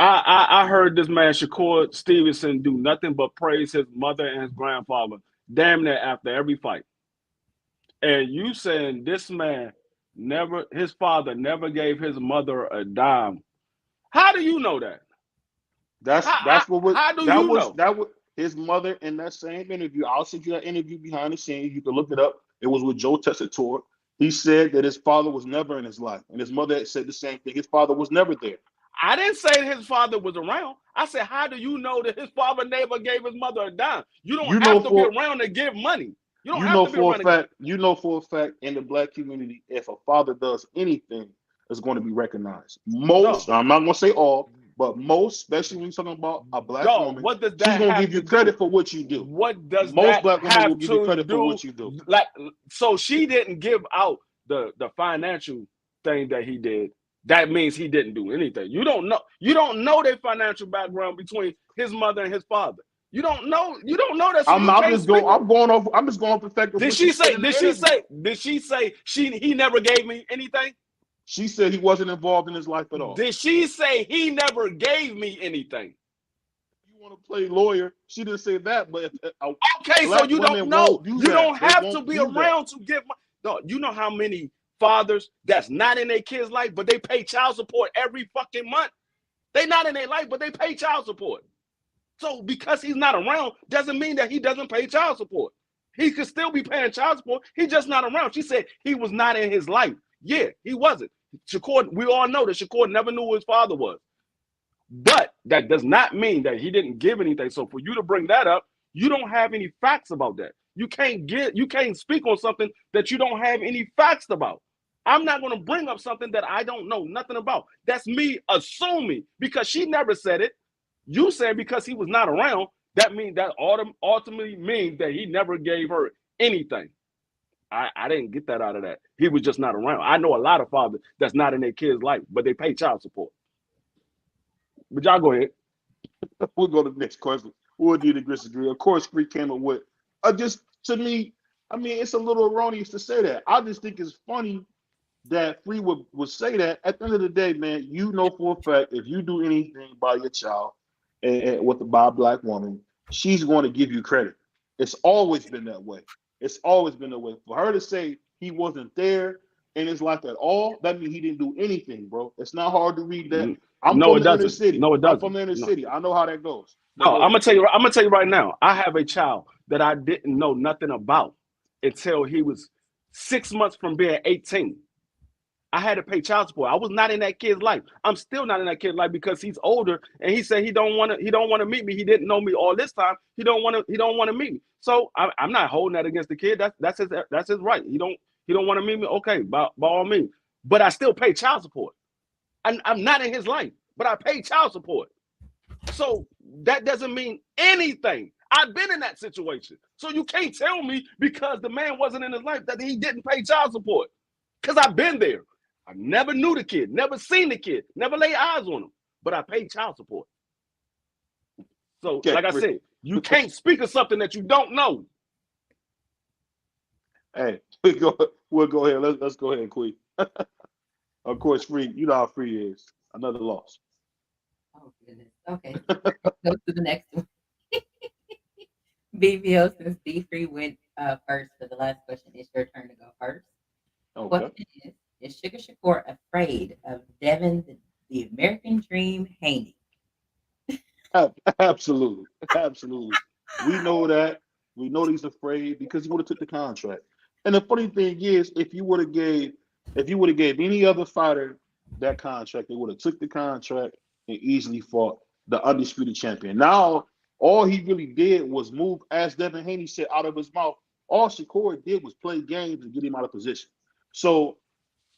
I heard this man Shakur Stevenson do nothing but praise his mother and his grandfather damn near after every fight. And you saying this man his father never gave his mother a dime. How do you know that? That was his mother in that same interview. I'll send you that interview behind the scenes. You can look it up. It was with Joe Tessitore. He said that his father was never in his life, and his mother said the same thing. His father was never there. I didn't say his father was around. I said, how do you know that his father never gave his mother a dime? You don't have to be around to give money. You know for a fact in the black community, if a father does anything, it's going to be recognized. I'm not going to say all, but most, especially when you're talking about a black woman, she's going to give you credit for what you do. What does most black women will give you credit for what you do? Like, so she didn't give out the financial thing that he did. That means he didn't do anything. You don't know their financial background between his mother and his father. You don't know that. So I'm just going off the fact. Did she say he never gave me anything? She said he wasn't involved in his life at all. Did she say he never gave me anything? You want to play lawyer? She didn't say that, but okay, so you don't know. You don't have to be around to give. No, you know how many fathers that's not in their kids' life, but they pay child support every fucking month. They not in their life, but they pay child support. So because he's not around doesn't mean that he doesn't pay child support. He could still be paying child support. He's just not around. She said he was not in his life. Yeah, he wasn't. Shakur, we all know that Shakur never knew who his father was. But that does not mean that he didn't give anything. So for you to bring that up, you don't have any facts about that. You can't speak on something that you don't have any facts about. I'm not going to bring up something that I don't know nothing about. That's me assuming, because she never said it. You said because he was not around that ultimately means that he never gave her anything. I didn't get that out of that. He was just not around. I know a lot of fathers that's not in their kids' life, but they pay child support. But y'all go ahead. We'll go to the next question. We'll do the disagree. Of course, Free came up with just to me. I mean, it's a little erroneous to say that. I just think it's funny that Free would say that. At the end of the day, man, you know for a fact if you do anything by your child and by a black woman, she's going to give you credit. It's always been that way. It's always been that way. For her to say he wasn't there in his life at all, that means he didn't do anything, bro. It's not hard to read that. I'm No, from it the inner doesn't. city. No, it I'm from doesn't. the inner No. city. I know how that goes. But No, go I'm ahead. gonna tell you right now. I have a child that I didn't know nothing about until he was 6 months from being 18. I had to pay child support. I was not in that kid's life. I'm still not in that kid's life because he's older and he said he don't want to meet me. He didn't know me all this time. He don't want to meet me. So I'm not holding that against the kid. That's his right. He don't want to meet me. Okay, by all means. But I still pay child support. I'm not in his life, but I pay child support. So that doesn't mean anything. I've been in that situation. So you can't tell me because the man wasn't in his life that he didn't pay child support. Because I've been there. I never knew the kid, never seen the kid, never laid eyes on him, but I paid child support. So, Okay, like I said, you can't speak of something that you don't know. Hey, we'll go ahead. Let's go ahead, Queen. Of course, Free. You know how Free is. Another loss. Oh goodness. Okay. Go to the next one. BVO, since D3 went first for the last question, it's your turn to go first. Okay. Question is Sugar Shakur afraid of Devin the American Dream Haney? Absolutely. Absolutely. We know that. We know he's afraid because he would have took the contract. And the funny thing is, if you would have gave any other fighter that contract, they would have took the contract and easily fought the undisputed champion. Now, all he really did was move, as Devin Haney said out of his mouth, all Shakur did was play games and get him out of position. So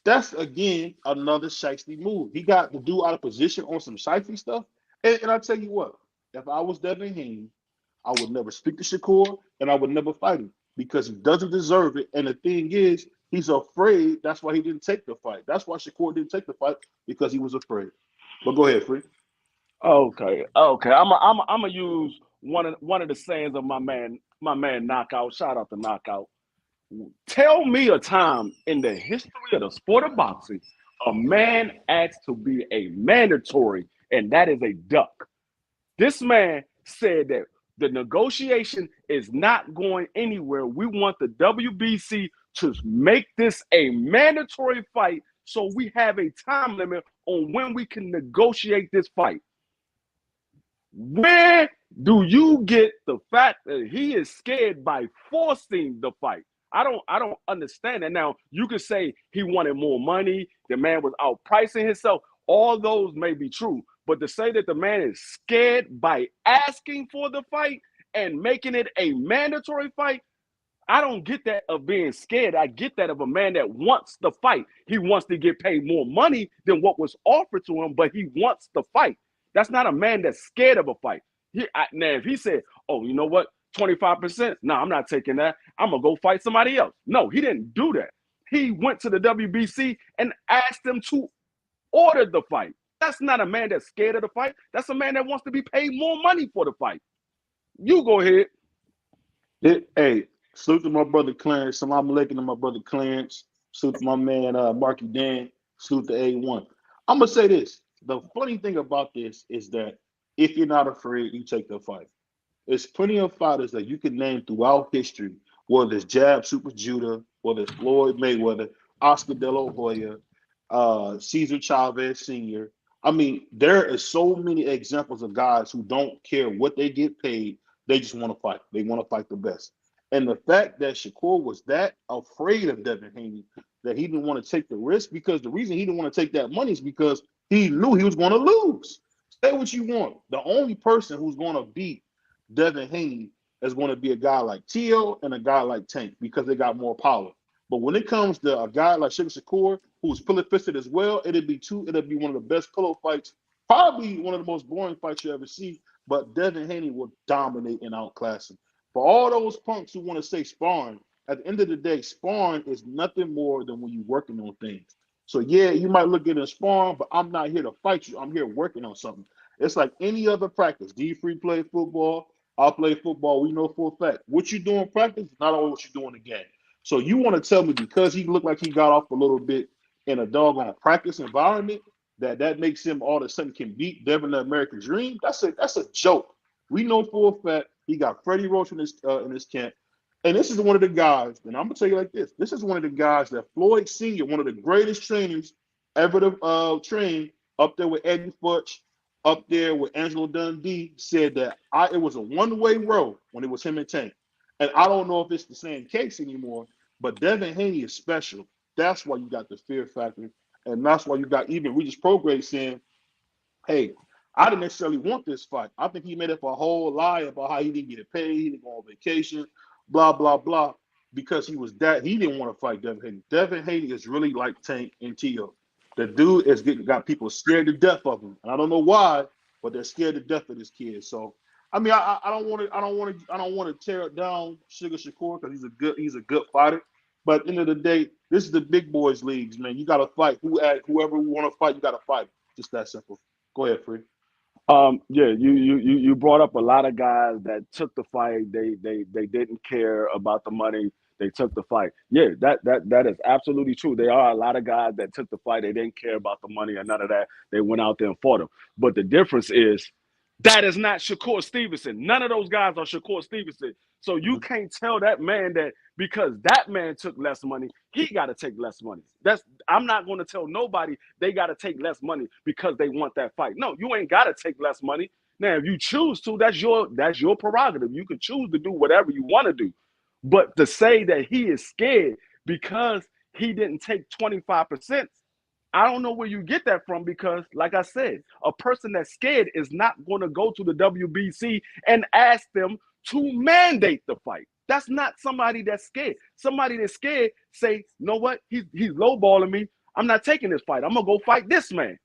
that's again another shiesty move. He got the dude out of position on some shiesty stuff. And I tell you what, if I was Devin Haney, I would never speak to Shakur and I would never fight him because he doesn't deserve it. And the thing is, he's afraid. That's why he didn't take the fight. That's why Shakur didn't take the fight because he was afraid. But go ahead, Free. Okay. I'm gonna use one of the sayings of my man Knockout. Shout out to Knockout. Tell me a time in the history of the sport of boxing a man asked to be a mandatory, and that is a duck. This man said that the negotiation is not going anywhere. We want the WBC to make this a mandatory fight so we have a time limit on when we can negotiate this fight. Where do you get the fact that he is scared by forcing the fight? I don't understand that. Now, you could say he wanted more money, the man was outpricing himself. All those may be true, but to say that the man is scared by asking for the fight and making it a mandatory fight, I don't get that of being scared. I get that of a man that wants the fight. He wants to get paid more money than what was offered to him, but he wants the fight. That's not a man that's scared of a fight. Now, if he said, oh, you know what, 25%, no, I'm not taking that. I'm going to go fight somebody else. No, he didn't do that. He went to the WBC and asked them to order the fight. That's not a man that's scared of the fight. That's a man that wants to be paid more money for the fight. You go ahead. Hey, salute to my brother Clarence. Salam alaikum to my brother Clarence. Salute to my man Marky Dan. Salute to A1. I'm gonna say this. The funny thing about this is that if you're not afraid, you take the fight. There's plenty of fighters that you can name throughout history, whether it's Jab Super Judah, whether it's Floyd Mayweather, Oscar De La Hoya, Cesar Chavez Sr. I mean, there is so many examples of guys who don't care what they get paid. They just want to fight. They want to fight the best. And the fact that Shakur was that afraid of Devin Haney that he didn't want to take the risk, because the reason he didn't want to take that money is because he knew he was going to lose. Say what you want. The only person who's going to beat Devin Haney is going to be a guy like Tio and a guy like Tank because they got more power. But when it comes to a guy like Sugar Shakur, who's pillow fisted as well, it'll be one of the best pillow fights, probably one of the most boring fights you ever see, but Devin Haney will dominate and outclass him. For all those punks who want to say sparring, at the end of the day, sparring is nothing more than when you're working on things. So yeah, you might look at it as sparring, but I'm not here to fight you. I'm here working on something. It's like any other practice. D-Free play football. I play football. We know for a fact what you do in practice is not always what you do in the game. So you want to tell me because he looked like he got off a little bit in a doggone practice environment that makes him all of a sudden can beat Devin the American Dream? That's a joke. We know for a fact he got Freddie Roach in his camp. And this is one of the guys, and I'm gonna tell you like this: this is one of the guys that Floyd Sr., one of the greatest trainers ever to train, up there with Eddie Futch, up there with Angelo Dundee, said that it was a one-way road when it was him and Tank. And I don't know if it's the same case anymore, but Devin Haney is special. That's why you got the fear factor, and that's why you got even Regis Prograde saying, hey, I didn't necessarily want this fight. I think he made up a whole lie about how he didn't get paid, he didn't go on vacation, blah, blah, blah, because he didn't want to fight Devin Haney. Devin Haney is really like Tank and Tio. The dude is got people scared to death of him. And I don't know why, but they're scared to death of this kid. So I mean, I don't want to tear it down Sugar Shakur because he's a good fighter. But at the end of the day, this is the big boys leagues, man. You got to fight. Whoever want to fight, you got to fight. Just that simple. Go ahead, Free. Yeah, you brought up a lot of guys that took the fight. They didn't care about the money. They took the fight. Yeah, that is absolutely true. There are a lot of guys that took the fight. They didn't care about the money or none of that. They went out there and fought him. But the difference is that is not Shakur Stevenson. None of those guys are Shakur Stevenson. So you can't tell that man that because that man took less money, he got to take less money. I'm not going to tell nobody they got to take less money because they want that fight. No, you ain't got to take less money. Now, if you choose to, that's your prerogative. You can choose to do whatever you want to do. But to say that he is scared because he didn't take 25%, I don't know where you get that from because, like I said, a person that's scared is not going to go to the WBC and ask them to mandate the fight. That's not somebody that's scared. Somebody that's scared say, you know what? He's lowballing me. I'm not taking this fight. I'm going to go fight this man.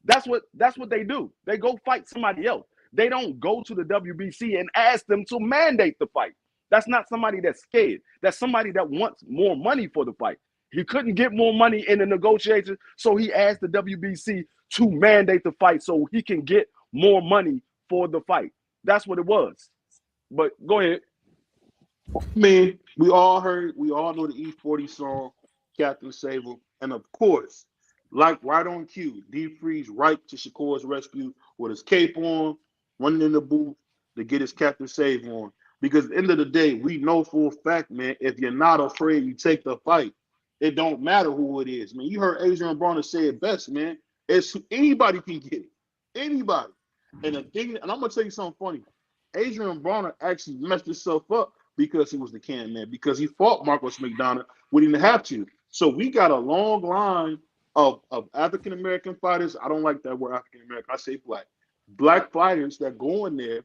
That's what they do. They go fight somebody else. They don't go to the WBC and ask them to mandate the fight. That's not somebody that's scared. That's somebody that wants more money for the fight. He couldn't get more money in the negotiations, so he asked the WBC to mandate the fight so he can get more money for the fight. That's what it was. But go ahead. I mean, we all know the E40 song, Captain Sable, and of course, like right on cue, D-Freeze right to Shakur's rescue with his cape on, running in the booth to get his Captain Save on. Because at the end of the day, we know for a fact, man, if you're not afraid, you take the fight. It don't matter who it is, man. You heard Adrian Broner say it best, man. It's anybody can get it. Anybody. And I'm gonna tell you something funny. Adrian Broner actually messed himself up because he was the can man, because he fought Marcos McDonough when he didn't have to. So we got a long line of African American fighters. I don't like that word African American. I say black. Black fighters that go in there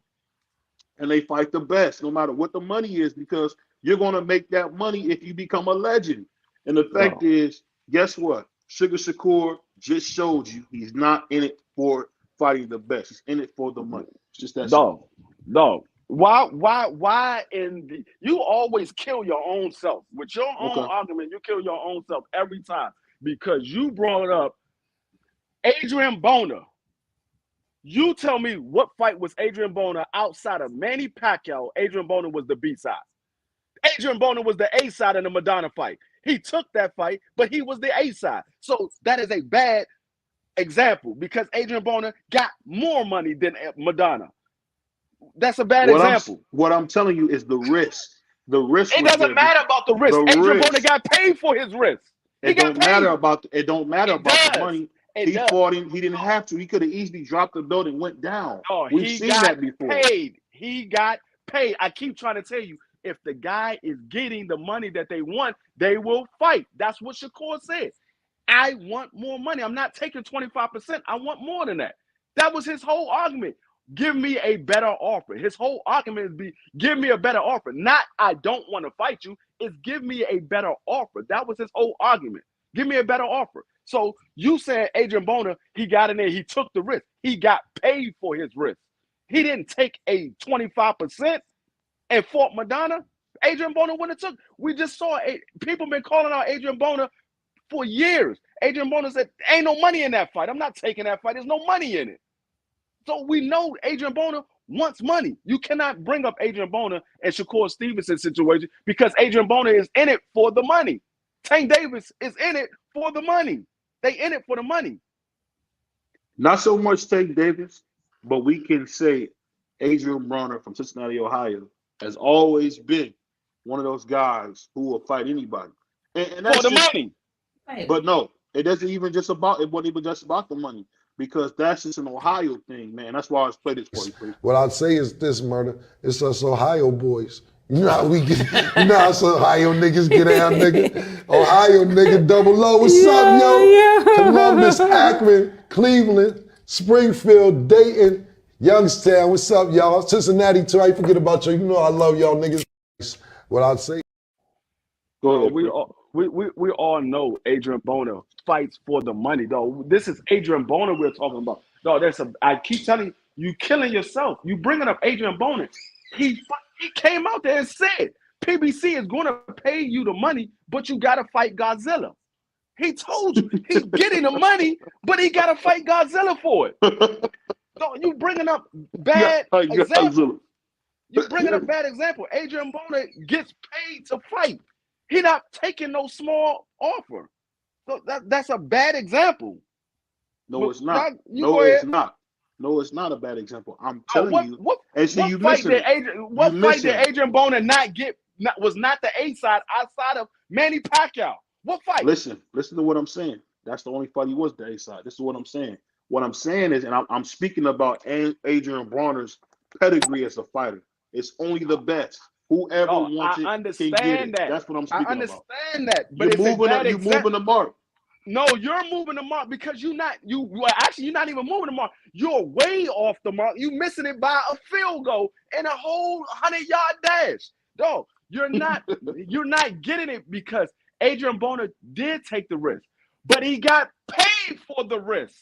and they fight the best, no matter what the money is, because you're gonna make that money if you become a legend. And the fact is, guess what? Sugar Shakur just showed you he's not in it for fighting the best. He's in it for the money. It's just that simple. Dog. Why you always kill your own self. With your own argument, you kill your own self every time. Because you brought up Adrian Broner. You tell me what fight was Adrian Broner outside of Manny Pacquiao? Adrian Broner was the B side. Adrian Broner was the A side in the Madonna fight. He took that fight, but he was the A side. So that is a bad example because Adrian Broner got more money than Madonna. That's a bad example. What I'm telling you is the risk. The risk. It doesn't matter about the risk. Adrian Broner got paid for his risk. It don't matter about the money. He fought him. He didn't have to. He could have easily dropped the belt and went down. We've seen that before. He got paid. I keep trying to tell you, if the guy is getting the money that they want, they will fight. That's what Shakur said. I want more money. I'm not taking 25%. I want more than that. That was his whole argument. Give me a better offer. His whole argument is give me a better offer. Not I don't want to fight you. It's give me a better offer. That was his whole argument. Give me a better offer. So you said Adrian Broner, he got in there, he took the risk. He got paid for his risk. he didn't take a 25% and fought Madonna, Adrian Bona wouldn't have took. We just saw people been calling out Adrian Bona for years. Adrian Bona said, ain't no money in that fight. I'm not taking that fight. There's no money in it. So we know Adrian Bona wants money. You cannot bring up Adrian Bona and Shakur Stevenson's situation because Adrian Bona is in it for the money. Tank Davis is in it for the money. They in it for the money. Not so much Tank Davis, but we can say Adrian Bronner from Cincinnati, Ohio, has always been one of those guys who will fight anybody. And that's for the just, money. But no, it doesn't even just about it wasn't even just about the money because that's just an Ohio thing, man. That's why I was played this for you. What I'd say is this, Murder. It's us Ohio boys. You know how we get, you know how us Ohio niggas get out, nigga. Ohio nigga, double O. What's up, yo? Columbus, Akron, Cleveland, Springfield, Dayton, Youngstown. What's up, y'all? Cincinnati too. I forget about you. You know I love y'all niggas. What I'd say. Go ahead. We all know Adrian Bona fights for the money, though. This is Adrian Bona we're talking about. No, I keep telling you killing yourself. You bringing up Adrian Bona. He came out there and said PBC is going to pay you the money, but you got to fight Godzilla. He told you he's getting the money, but he got to fight Godzilla for it. No, you bringing up bad example. You bringing up bad example. Adrian Bona gets paid to fight. He not taking no small offer. So that's a bad example. No, it's not. No, it's not. No, it's not a bad example. I'm telling you. What fight did Adrian Bona not get? Was not the A side outside of Manny Pacquiao? What fight? Listen to what I'm saying. That's the only fight he was the A side. This is what I'm saying. What I'm saying is, and I'm speaking about Adrian Bronner's pedigree as a fighter. It's only the best. Whoever wants it can get it. That's what I'm speaking about. I understand that, but you're moving the mark. No, you're moving the mark because you're not even moving the mark. You're way off the mark. You missing it by a field goal and a whole 100-yard dash. No, you're not getting it because Adrian Bona did take the risk, but he got paid for the risk.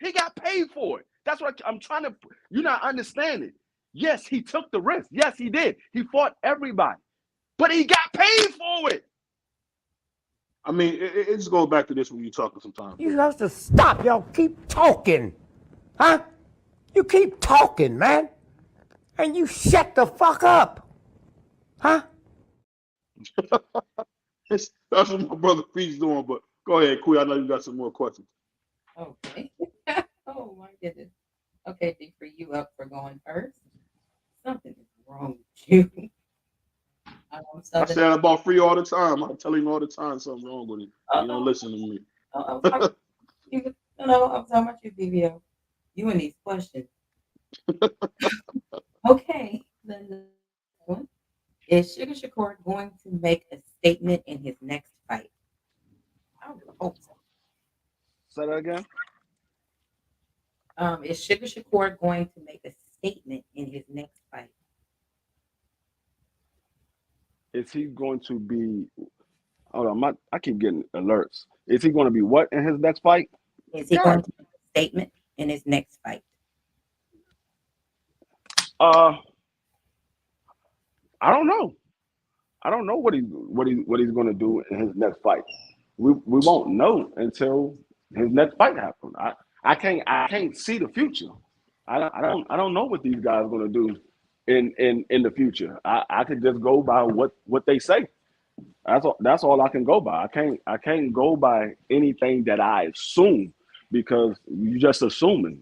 He got paid for it. That's what I'm trying to. You're not understanding. Yes, he took the risk. Yes, he did. He fought everybody, but he got paid for it. I mean, it just goes back to this when you're talking sometimes. You have to stop. Y'all keep talking. Huh? You keep talking, man. And you shut the fuck up. Huh? That's what my brother Feet's doing, but go ahead, Quee. I know you got some more questions. Okay. Oh, my goodness. Okay, D3, you up for going first? Something is wrong with you. I say about Free all the time. I tell him all the time something wrong with him. You don't listen to me. I'm talking about you, BVO. You and these questions. Okay, then the one. Is Sugar Shakur going to make a statement in his next fight? I would hope so. Say that again. Is Sugar Shakur going to make a statement in his next fight? Is he going to be? Hold on, I keep getting alerts. Is he going to be what in his next fight? Is he going to make a statement in his next fight? I don't know. I don't know what he's going to do in his next fight. We won't know until his next fight happens. I can't see the future. I don't know what these guys are going to do in the future. I could just go by what they say. That's all I can go by. I can't go by anything that I assume because you're just assuming.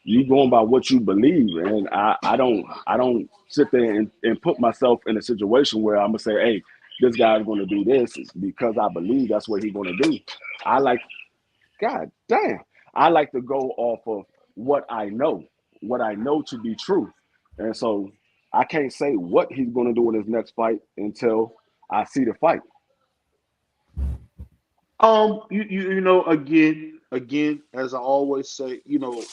You going by what you believe, and I don't sit there and put myself in a situation where I'm gonna say, hey, this guy's gonna do this because I believe that's what he's gonna do. I like to go off of what I know to be true. And so I can't say what he's going to do in his next fight until I see the fight. You know, again, as I always say, you know,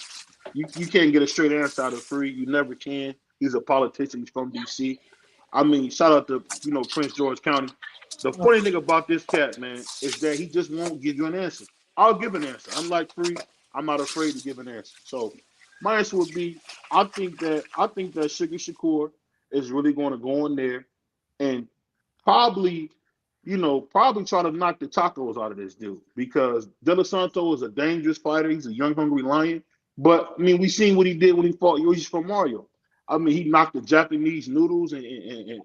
you can't get a straight answer out of Free. You never can. He's a politician. He's from DC. I mean, shout out to, you know, Prince George County. The funny thing about this cat, man, is that he just won't give you an answer. I'll give an answer. I'm like Free. I'm not afraid to give an answer. So My answer would be I think that Sugar Shakur is really going to go in there and probably, probably try to knock the tacos out of this dude because De Los Santos is a dangerous fighter. He's a young, hungry lion. But I mean, we seen what he did when he fought Yoshi from Mario. I mean, he knocked the Japanese noodles and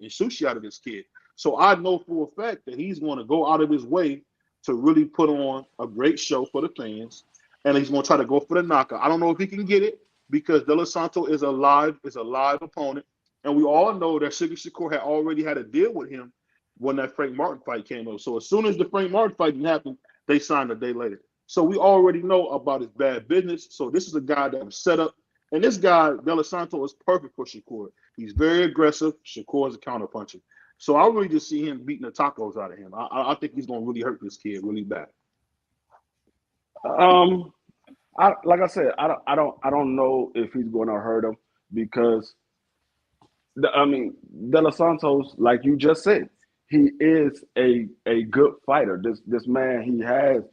sushi out of this kid. So I know for a fact that he's going to go out of his way to really put on a great show for the fans, and he's going to try to go for the knockout. I don't know if he can get it because De Los Santos is a live opponent, and we all know that Sugar Shakur had already had a deal with him when that Frank Martin fight came up. So as soon as the Frank Martin fight didn't happen, they signed a day later. So we already know about his bad business. So this is a guy that was set up. And this guy, De Los Santos, is perfect for Shakur. He's very aggressive. Shakur is a counterpuncher. So I really just see him beating the tacos out of him. I think he's going to really hurt this kid really bad. Like I said, I don't know if he's going to hurt him because De Los Santos, like you just said, he is a good fighter. This man, he has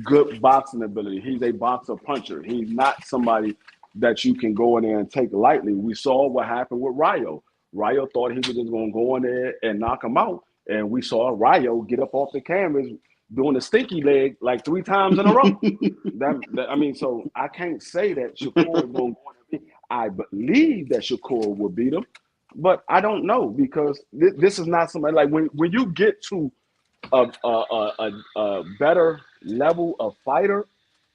good boxing ability. He's a boxer puncher. He's not somebody that you can go in there and take lightly. We saw what happened with Rayo. Rayo thought he was just going to go in there and knock him out, and we saw Rayo get up off the canvas doing a stinky leg like 3 times in a row. So I can't say that Shakur is going to beat. I believe that Shakur will beat him, but I don't know because this is not somebody like when you get to a better level of fighter,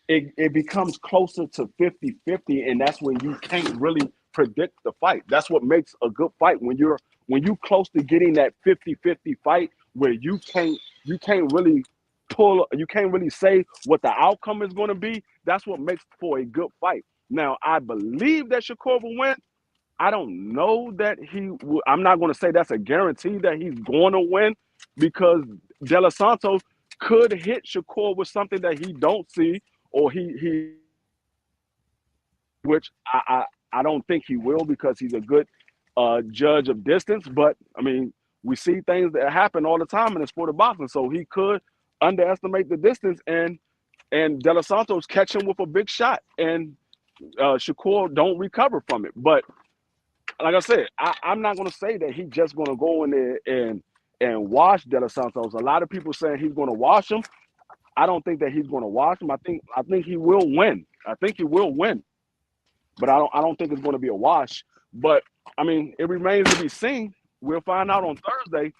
it becomes closer to 50-50, and that's when you can't really predict the fight. That's what makes a good fight when you close to getting that 50-50 fight where you can't really you can't really say what the outcome is going to be. That's what makes for a good fight. Now, I believe that Shakur will win. I don't know that he will. I'm not going to say that's a guarantee that he's going to win because De Los Santos could hit Shakur with something that he don't see, or which I don't think he will because he's a good judge of distance. But I mean, we see things that happen all the time in the sport of boxing, so he could underestimate the distance and De Los Santos catch him with a big shot, and Shakur don't recover from it. But like I said, I'm not going to say that he's just going to go in there and wash De Los Santos. A lot of people saying he's going to wash him. I don't think that he's going to wash him. I think he will win. I think he will win, but I don't think it's going to be a wash. But I mean, it remains to be seen. We'll find out on Thursday.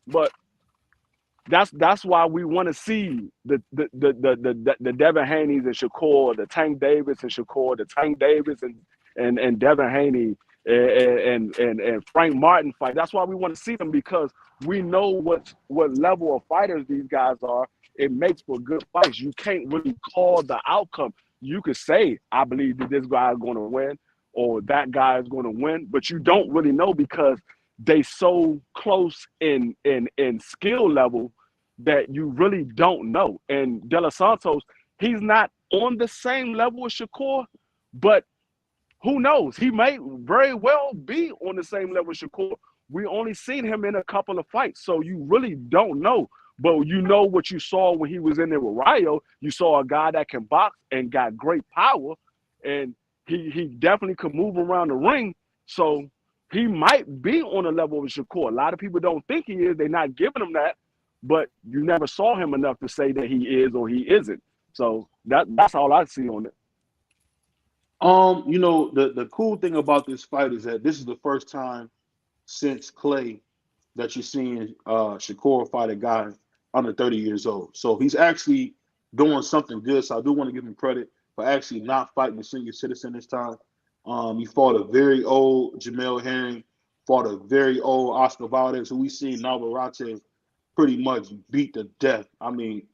But that's why we want to see the Devin Haney's and Shakur, the Tank Davis and Shakur, the Tank Davis and Devin Haney and Frank Martin fight. That's why we want to see them because we know what level of fighters these guys are. It makes for good fights. You can't really call the outcome. You could say, I believe that this guy is going to win or that guy is going to win, but you don't really know because they so close in skill level that you really don't know. And De Los Santos, he's not on the same level as Shakur, but who knows? He may very well be on the same level as Shakur. We only seen him in a couple of fights, so you really don't know. But you know what you saw when he was in there with Rayo. You saw a guy that can box and got great power, and he definitely could move around the ring. So he might be on the level of Shakur. A lot of people don't think he is. They're not giving him that, but you never saw him enough to say that he is or he isn't. So that's all I see on it. The cool thing about this fight is that this is the first time since Clay that you're seeing Shakur fight a guy under 30 years old. So he's actually doing something good. So I do want to give him credit for actually not fighting a senior citizen this time. He fought a very old Jamel Herring, fought a very old Oscar Valdez, who we seen Navarrete pretty much beat to death. I mean,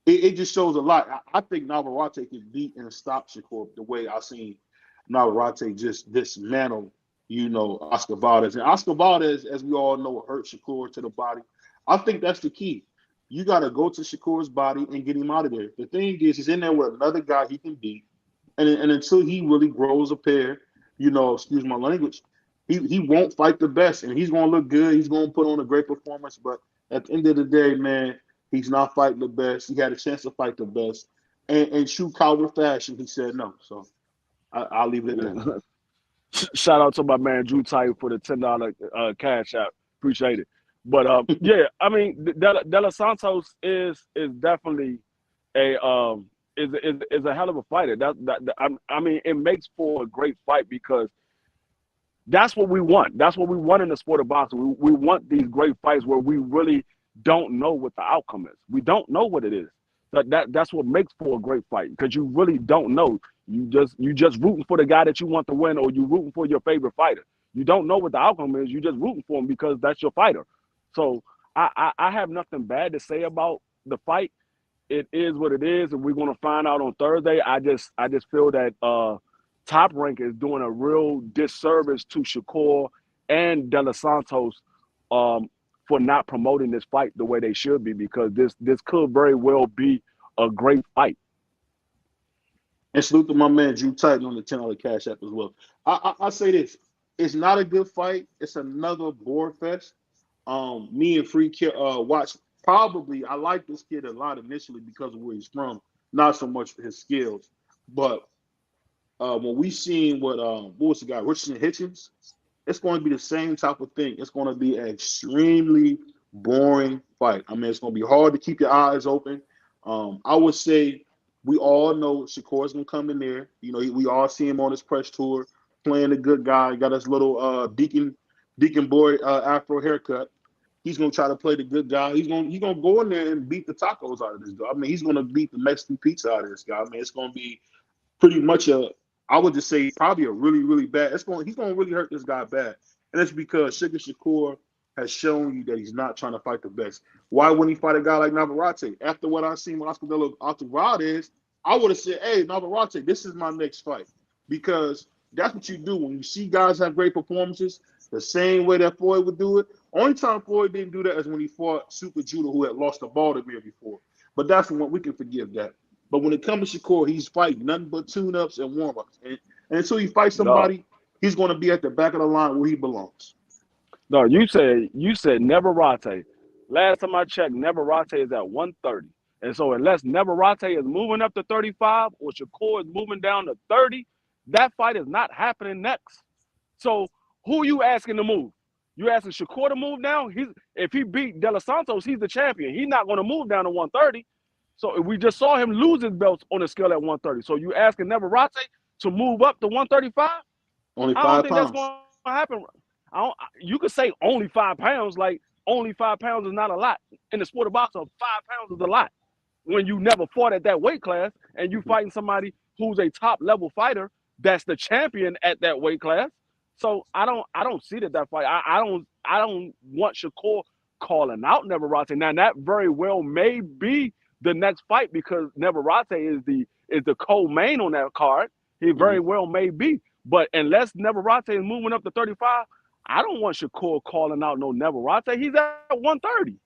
it just shows a lot. I think Navarrete can beat and stop Shakur the way I seen Navarrete just dismantle, Oscar Valdez. And Oscar Valdez, as we all know, hurt Shakur to the body. I think that's the key. You got to go to Shakur's body and get him out of there. The thing is, he's in there with another guy he can beat. And until he really grows a pair, excuse my language, he won't fight the best. And he's going to look good. He's going to put on a great performance. But at the end of the day, man, he's not fighting the best. He had a chance to fight the best. And true coward fashion, he said no. So I'll leave it at that. Shout out to my man Drew Type for the $10 cash app. Appreciate it. But yeah, I mean, De Los Santos is definitely a is a hell of a fighter. I mean, it makes for a great fight because that's what we want. That's what we want in the sport of boxing. We want these great fights where we really don't know what the outcome is. We don't know what it is. That's what makes for a great fight because you really don't know. You just rooting for the guy that you want to win, or you rooting for your favorite fighter. You don't know what the outcome is. You just rooting for him because that's your fighter. So I have nothing bad to say about the fight. It is what it is, and we're gonna find out on Thursday. I just feel that Top Rank is doing a real disservice to Shakur and De Los Santos for not promoting this fight the way they should be, because this could very well be a great fight. And salute to my man Drew Titan on the $10 cash app as well. I say this: it's not a good fight. It's another board fest. Me and Free watched. Probably, I like this kid a lot initially because of where he's from, not so much for his skills. But when we seen what was the guy, Richardson Hitchens, it's going to be the same type of thing. It's going to be an extremely boring fight. I mean, it's going to be hard to keep your eyes open. I would say we all know Shakur's going to come in there. You know, we all see him on his press tour playing the good guy. Got his little Deacon boy Afro haircut. He's going to try to play the good guy. He's going to go in there and beat the tacos out of this guy. I mean, he's going to beat the Mexican pizza out of this guy. I mean, it's going to be pretty much I would just say probably a really, really bad. He's going to really hurt this guy bad. And it's because Sugar Shakur has shown you that he's not trying to fight the best. Why wouldn't he fight a guy like Navarrete? After what I've seen with Oscar De La Hoya, I would have said, hey, Navarrete, this is my next fight. Because that's what you do when you see guys have great performances, the same way that Floyd would do it. Only time Floyd didn't do that is when he fought Super Judo, who had lost to Baltimore before. But that's when we can forgive that. But when it comes to Shakur, he's fighting nothing but tune-ups and warm-ups. And until he fights somebody, he's going to be at the back of the line where he belongs. No, you said Navarrete. Last time I checked, Navarrete is at 130. And so unless Navarrete is moving up to 35 or Shakur is moving down to 30, that fight is not happening next. So who are you asking to move? You asking Shakur to move down? If he beat De Los Santos, he's the champion. He's not going to move down to 130. So we just saw him lose his belts on the scale at 130. So you asking Navarrete to move up to 135? Only 5 I don't think pounds. that's going to happen. You could say only 5 pounds. Like, only 5 pounds is not a lot. In the sport of boxing, 5 pounds is a lot. When you never fought at that weight class and you fighting somebody who's a top level fighter that's the champion at that weight class. So I don't see that fight. I don't want Shakur calling out Navarrete. Now that very well may be the next fight because Navarrete is the co-main on that card. He very well may be. But unless Navarrete is moving up to 35, I don't want Shakur calling out no Navarrete. He's at 130.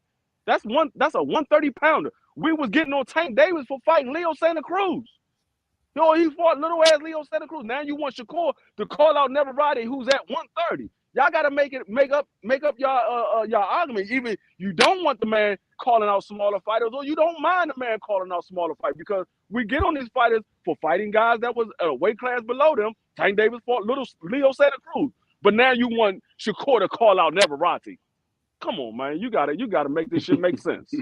That's a 130 pounder. We was getting on Tank Davis for fighting Leo Santa Cruz. Yo, he fought little ass Leo Santa Cruz. Now you want Shakur to call out Navarrete, who's at 130. Y'all gotta make up y'all argument. Either you don't want the man calling out smaller fighters, or you don't mind the man calling out smaller fighters, because we get on these fighters for fighting guys that was a weight class below them. Tank Davis fought little Leo Santa Cruz, but now you want Shakur to call out Navarrete. Come on, man, you gotta make this shit make sense.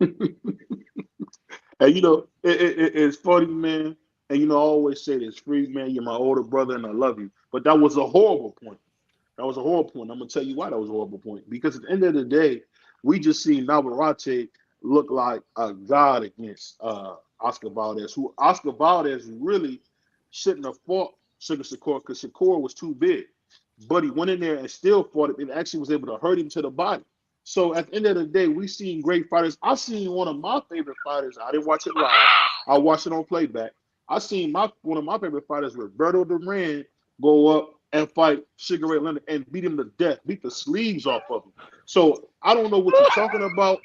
And you know, it's funny, man. And you know, I always say this, Free, man, you're my older brother and I love you. But that was a horrible point. That was a horrible point. I'm gonna tell you why that was a horrible point. Because at the end of the day, we just seen Navarrete look like a god against Oscar Valdez, who Oscar Valdez really shouldn't have fought Sugar Shakur because Shakur was too big. But he went in there and still fought it and actually was able to hurt him to the body. So at the end of the day, we've seen great fighters. I've seen one of my favorite fighters. I didn't watch it live. I watched it on playback. I seen one of my favorite fighters, Roberto Duran, go up and fight Sugar Ray Leonard and beat him to death, beat the sleeves off of him. So I don't know what you're talking about.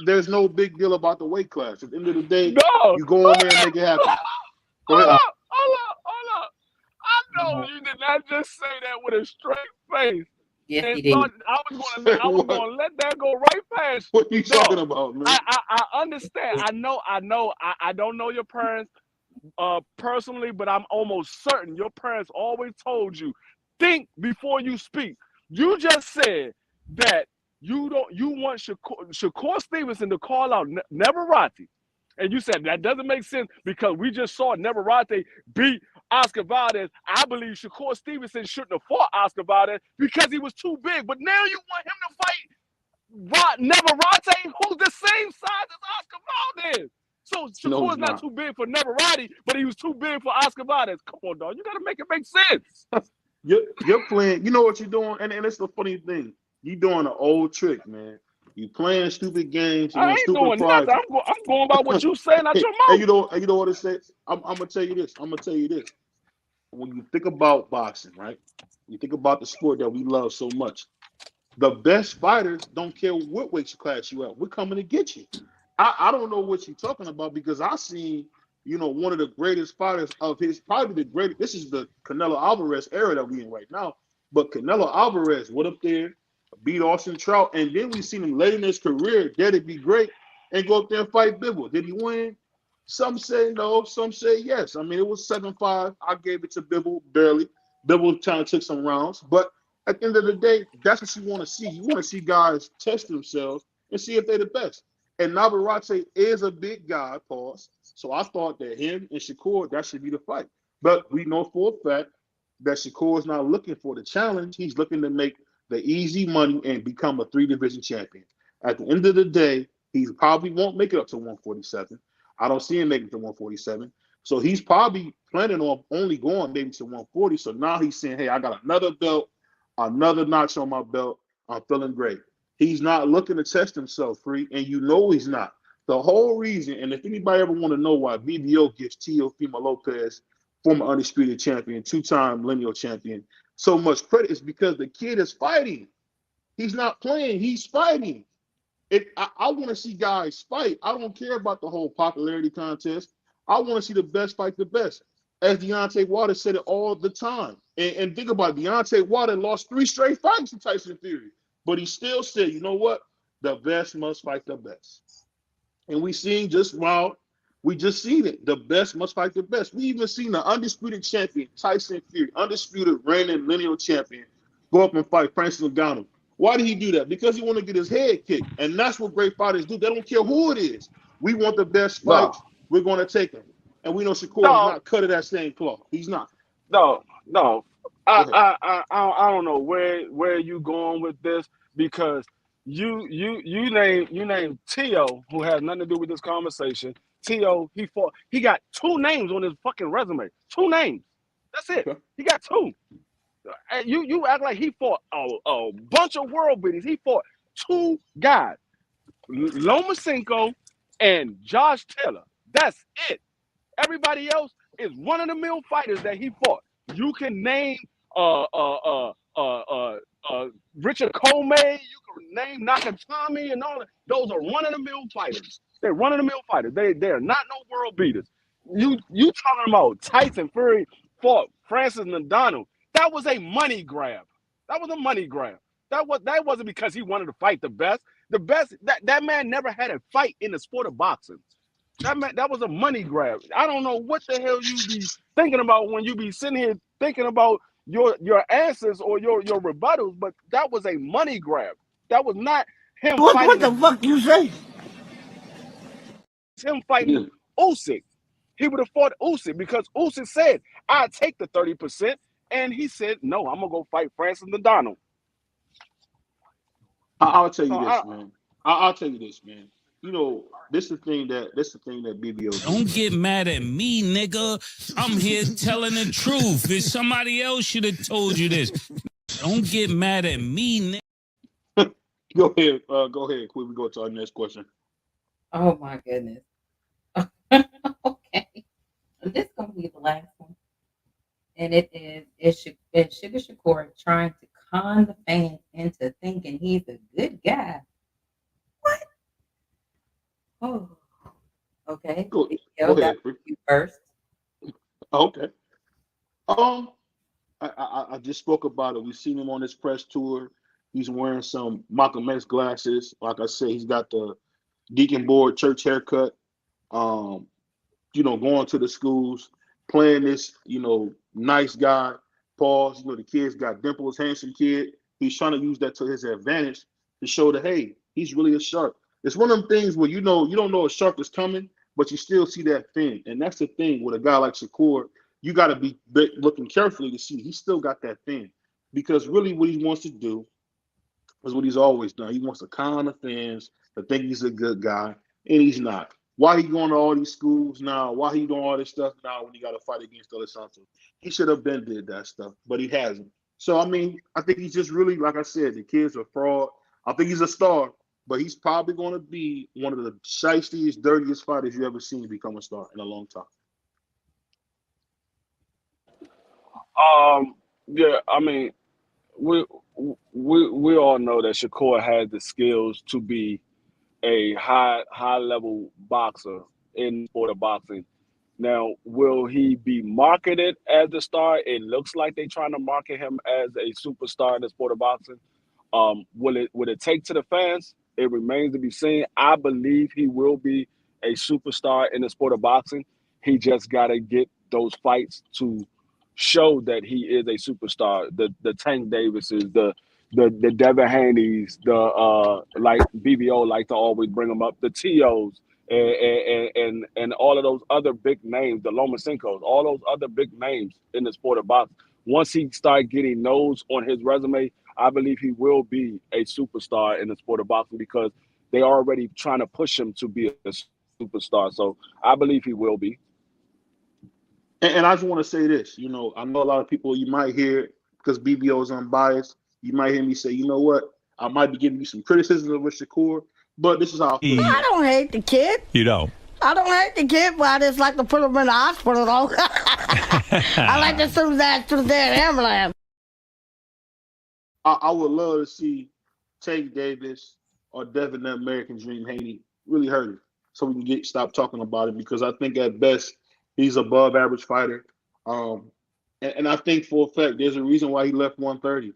There's no big deal about the weight class. At the end of the day, you go in there and make it happen. Go ahead. Hold up. I know you did not just say that with a straight face. Yes, he did. I was gonna let that go right past. What are you talking about, man? I understand. I know. I don't know your parents. personally, but I'm almost certain your parents always told you, think before you speak. You just said that you want Shakur Stevenson to call out Neverati. And you said that doesn't make sense because we just saw Neverati beat Oscar Valdez. I believe Shakur Stevenson shouldn't have fought Oscar Valdez because he was too big. But now you want him to fight Neverati, who's the same size as Oscar Valdez. So No, Shakur's he's not not. too big for Neverati, but he was too big for Oscar Valdez. Come on, dog. You got to make it make sense. You're playing. You know what you're doing, and it's the funny thing. You're doing an old trick, man. You playing stupid games and I on ain't stupid doing nothing. prizes. I'm going by what you saying out and your you mouth. know, and you know what it says. I'm gonna tell you this. I'm gonna tell you this. When you think about boxing, right? You think about the sport that we love so much. The best fighters don't care what weight class you at. We're coming to get you. I don't know what you're talking about because I seen, one of the greatest fighters of his, probably the greatest. This is the Canelo Alvarez era that we in right now. But Canelo Alvarez went up there, beat Austin Trout, and then we seen him late in his career, dare to be great, and go up there and fight Bivol. Did he win? Some say no, some say yes. I mean, it was 7-5. I gave it to Bivol barely. Bivol kind of took some rounds, but at the end of the day, that's what you want to see. You want to see guys test themselves and see if they're the best. And Navarrete is a big guy, pause. So I thought that him and Shakur, that should be the fight. But we know for a fact that Shakur is not looking for the challenge. He's looking to make the easy money and become a 3-division champion. At the end of the day, he probably won't make it up to 147. I don't see him making it to 147. So he's probably planning on only going maybe to 140. So now he's saying, hey, I got another belt, another notch on my belt. I'm feeling great. He's not looking to test himself, free, and you know he's not. The whole reason, and if anybody ever want to know why BVO gives Teofimo Lopez, former undisputed champion, 2-time lineal champion, so much credit is because the kid is fighting. He's not playing. He's fighting. I want to see guys fight. I don't care about the whole popularity contest. I want to see the best fight the best. As Deontay Wilder said it all the time. And think about it, Deontay Wilder lost 3 straight fights to Tyson Fury. But he still said, you know what? The best must fight the best. And we seen we just seen it. The best must fight the best. We even seen the undisputed champion, Tyson Fury, undisputed reigning lineal champion, go up and fight Francis Ngannou. Why did he do that? Because he want to get his head kicked. And that's what great fighters do. They don't care who it is. We want the best No, fights. We're going to take them. And we know Shakur is no, not cut of that same cloth. He's not. no. Go ahead. I don't know where you going with this because you name Tio, who has nothing to do with this conversation. Tio, he got 2 names on his fucking resume. 2 names. That's it. Okay. He got 2. And you act like he fought a bunch of world beaters. He fought 2 guys, Lomachenko and Josh Taylor. That's it. Everybody else is run-of-the-mill fighters that he fought. You can name Richard Comey, you can name Nakatami and all that. Those are run-of-the-mill fighters. They're run-of-the-mill fighters. They are not no world beaters. You talking about Tyson Fury fought Francis Ngannou. That was a money grab. That was a money grab. That wasn't because he wanted to fight the best. The best that man never had a fight in the sport of boxing. That was a money grab. I don't know what the hell you be thinking about when you be sitting here thinking about your answers or your rebuttals, but that was a money grab. That was not him fighting. What the fuck you say? Him fighting Usyk. He would have fought Usyk because Usyk said, "I'd take the 30%," and he said, "No, I'm gonna go fight Francis Ngannou." I'll tell you So this, man. I'll tell you this, man. This is the thing that BBO do, Don't man. get mad at me, nigga. I'm here telling the truth. If somebody else should have told you this. Don't get mad at me, nigga. Go ahead, Quick. We go to our next question. Oh my goodness. Okay. This is gonna be the last one. And is Sugar Shakur trying to con the fans into thinking he's a good guy? What? Oh, okay. Go BBO, ahead, that Quick. you first. Okay. I just spoke about it. We've seen him on his press tour. He's wearing some Malcolm X glasses. Like I said, he's got the deacon board church haircut. going to the schools, playing this, nice guy. Pause. The kid's got dimples, handsome kid. He's trying to use that to his advantage to show that, hey, he's really a shark. It's one of them things where you don't know a shark is coming, but you still see that fin. And that's the thing with a guy like Shakur. You got to be looking carefully to see he's still got that fin, because really what he wants to do is what he's always done. He wants to con the fans to think he's a good guy, and he's not. Why he going to all these schools now? Why he doing all this stuff now when he got to fight against De Los Santos? He should have been did that stuff, but he hasn't. So, I mean, I think he's just really, like I said, the kid's a fraud. I think he's a star, but he's probably going to be one of the shystiest, dirtiest fighters you ever seen become a star in a long time. Yeah, I mean, we all know that Shakur has the skills to be a high level boxer in the sport of boxing. Now, will he be marketed as the star? It looks like they're trying to market him as a superstar in the sport of boxing. Will it take to the fans? It remains to be seen. I believe he will be a superstar in the sport of boxing. He just got to get those fights to show that he is a superstar. The Tank Davises, the Devin Haney's, like BVO like to always bring them up, the TOs, and all of those other big names, the Lomachenko's, all those other big names in the sport of boxing. Once he start getting those on his resume, I believe he will be a superstar in the sport of boxing, because they're already trying to push him to be a superstar. So I believe he will be. And I just want to say this, I know a lot of people, you might hear, because BBO is unbiased, you might hear me say, you know what, I might be giving you some criticism of Shakur, but this is how I feel. I don't hate the kid. You don't? I don't hate the kid, but I just like to put him in the hospital, though. I like to send his ass to the damn ambulance. I would love to see Tank Davis or Devin the American Dream Haney really hurt it, so we can stop talking about it, because I think at best he's above average fighter. And I think for a fact there's a reason why he left 130.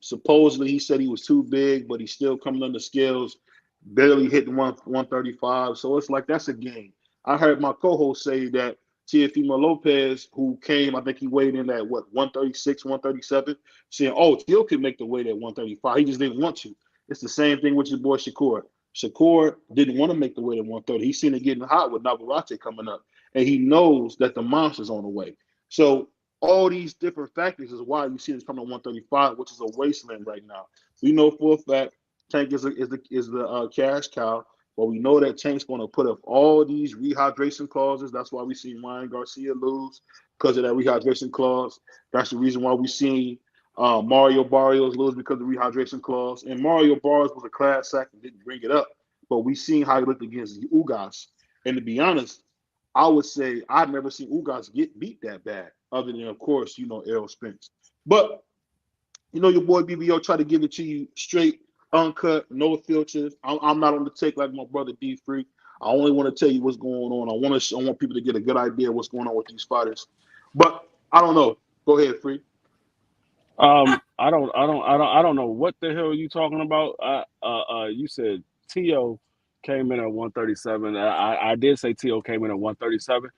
Supposedly he said he was too big, but he's still coming on the scales, barely hitting 135. So it's like that's a game. I heard my co-host say that Teofimo Lopez, who came, I think he weighed in at 136, 137, saying, oh, Teo could make the weight at 135. He just didn't want to. It's the same thing with your boy Shakur. Shakur didn't want to make the weight at 130. He's seen it getting hot with Navarrete coming up, and he knows that the monster's on the way. So all these different factors is why you see this coming at 135, which is a wasteland right now. We know for a fact Tank is the cash cow, but we know that Tank's going to put up all these rehydration clauses. That's why we see Ryan Garcia lose, because of that rehydration clause. That's the reason why we seen Mario Barrios lose, because of the rehydration clause. And Mario Barrios was a class act and didn't bring it up, but we seen how he looked against Ugas. And to be honest, I would say I've never seen Ugas get beat that bad, other than, of course, Errol Spence. But, your boy BBO tried to give it to you straight, uncut, no filters. I'm not on the take like my brother D Freak. I only want to tell you what's going on. I want people to get a good idea of what's going on with these fighters. But I don't know. Go ahead, Freak. I don't know what the hell are you talking about. You said T.O. came in at 137. I did say T.O. came in at 137.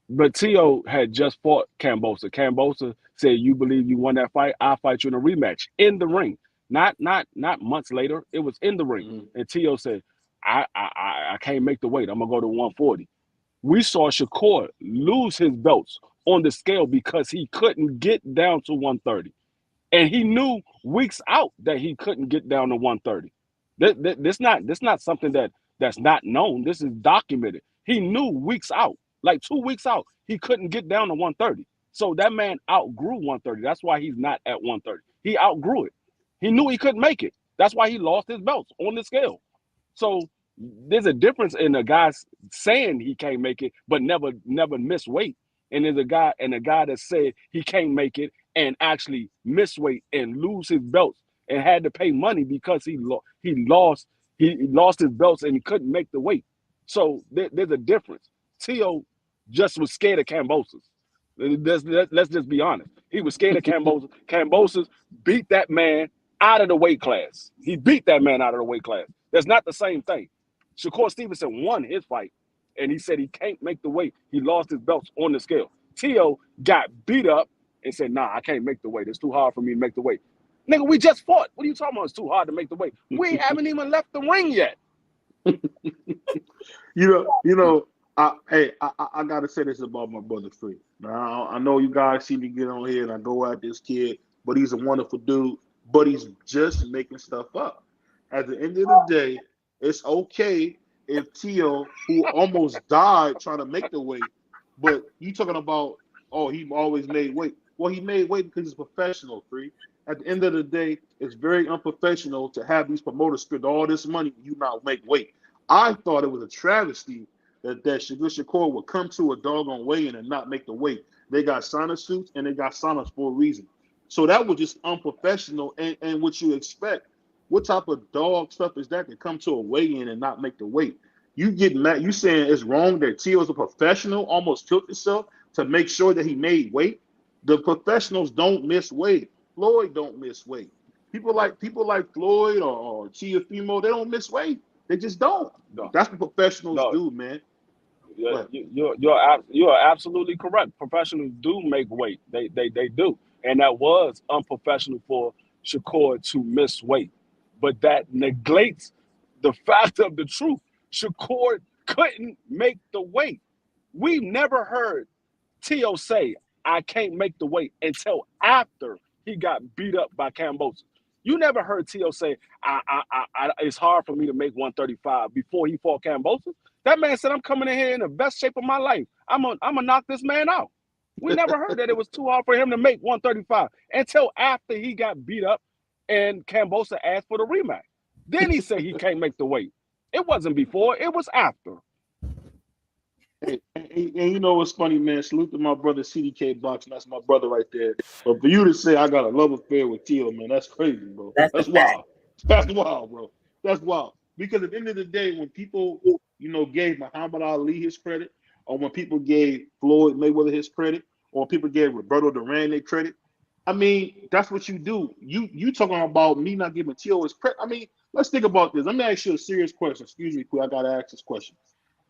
But T.O. had just fought Kambosa. Kambosa said, "You believe you won that fight? I'll fight you in a rematch in the ring." Not months later. It was in the ring. Mm-hmm. And T.O. said, I can't make the weight. I'm gonna go to 140. We saw Shakur lose his belts on the scale because he couldn't get down to 130. And he knew weeks out that he couldn't get down to 130. This not something that's not known. This is documented. He knew weeks out, like 2 weeks out, he couldn't get down to 130. So that man outgrew 130. That's why he's not at 130. He outgrew it. He knew he couldn't make it. That's why he lost his belts on the scale. So there's a difference in a guy saying he can't make it, but never miss weight. And there's a guy that said he can't make it and actually miss weight and lose his belts and had to pay money because he lost his belts and he couldn't make the weight. So there's a difference. T.O. just was scared of Kambosos. Let's just be honest. He was scared of Kambosos. Kambosos beat that man out of the weight class. He beat that man out of the weight class. That's not the same thing. Shakur Stevenson won his fight. and he said he can't make the weight. He lost his belts on the scale. Tio got beat up and said, nah, I can't make the weight. It's too hard for me to make the weight. Nigga, we just fought. What are you talking about? It's too hard to make the weight. We haven't even left the ring yet. I gotta say this about my brother Free. Now I know you guys see me get on here and I go at this kid, but he's a wonderful dude. But he's just making stuff up. At the end of the day, it's okay if Tio, who almost died trying to make the weight, but you talking about, oh, he always made weight. Well, he made weight because he's professional, Free. At the end of the day, it's very unprofessional to have these promoters spend all this money and you not make weight. I thought it was a travesty that Sugar Shakur would come to a doggone weigh-in and not make the weight. They got sauna suits and they got saunas for a reason. So that was just unprofessional and what you expect. What type of dog stuff is that to come to a weigh-in and not make the weight? You get mad. You saying it's wrong that Tio's a professional, almost killed himself to make sure that he made weight? The professionals don't miss weight. Floyd don't miss weight. People like Floyd or Tiafimo, they don't miss weight. They just don't. No. That's what professionals No. do, man. You're absolutely correct. Professionals do make weight. They do. And that was unprofessional for Shakur to miss weight. But that neglects the fact of the truth. Shakur couldn't make the weight. We've never heard Tio say, I can't make the weight until after he got beat up by Kambosos. You never heard Tio say, it's hard for me to make 135 before he fought Kambosos. That man said, I'm coming in here in the best shape of my life. I'm gonna knock this man out. We never heard that it was too hard for him to make 135 until after he got beat up and Kambosos asked for the rematch. Then he said he can't make the weight. It wasn't before, it was after. And you know what's funny, man? Salute to my brother CDK Boxing. That's my brother right there. But for you to say I got a love affair with Tio, man, that's crazy, bro. That's wild. That's wild, bro. That's wild. Because at the end of the day, when people, gave Muhammad Ali his credit, or when people gave Floyd Mayweather his credit, or people gave Roberto Duran their credit, I mean, that's what you do. You talking about me not giving Tio his credit. I mean, let's think about this. Let me ask you a serious question. Excuse me, I gotta ask this question.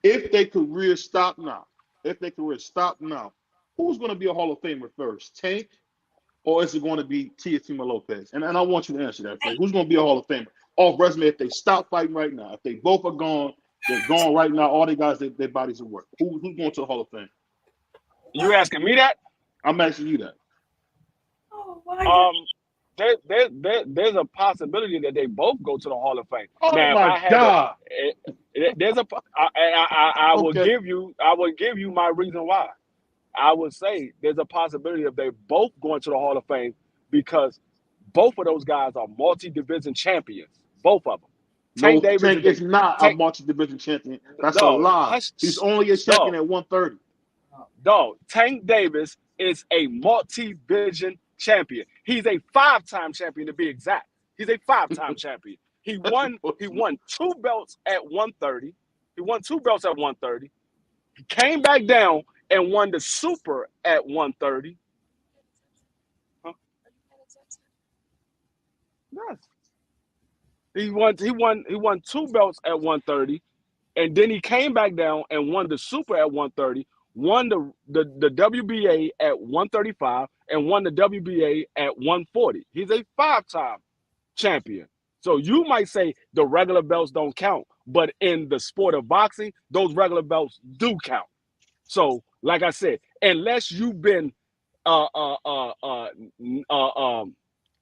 If they career stop now, who's going to be a Hall of Famer first, Tank, or is it going to be Teofimo Lopez? And I want you to answer that, Frank. Who's going to be a Hall of Famer off resume if they stop fighting right now? If they both are gone, they're gone right now. All the guys, their bodies are work. Who's going to the Hall of Fame? You asking me that? I'm asking you that. Oh my God. There's a possibility that they both go to the Hall of Fame. Oh now, my God! I will give you my reason why. I would say there's a possibility of they both going to the Hall of Fame because both of those guys are multi-division champions. Both of them. Tank Davis is not a multi-division champion. That's a lie. He's only a champion at 130. No, Tank Davis is a multi-division champion. He's a 5-time champion to be exact. He's a 5-time champion. He won 2 belts at 130. He came back down and won the super at 130. Huh? Yes. He won 2 belts at 130, and then he came back down and won the super at 130, won the WBA at 135, and won the WBA at 140. He's a 5-time champion. So you might say the regular belts don't count, but in the sport of boxing, those regular belts do count. So, like I said, unless you've been,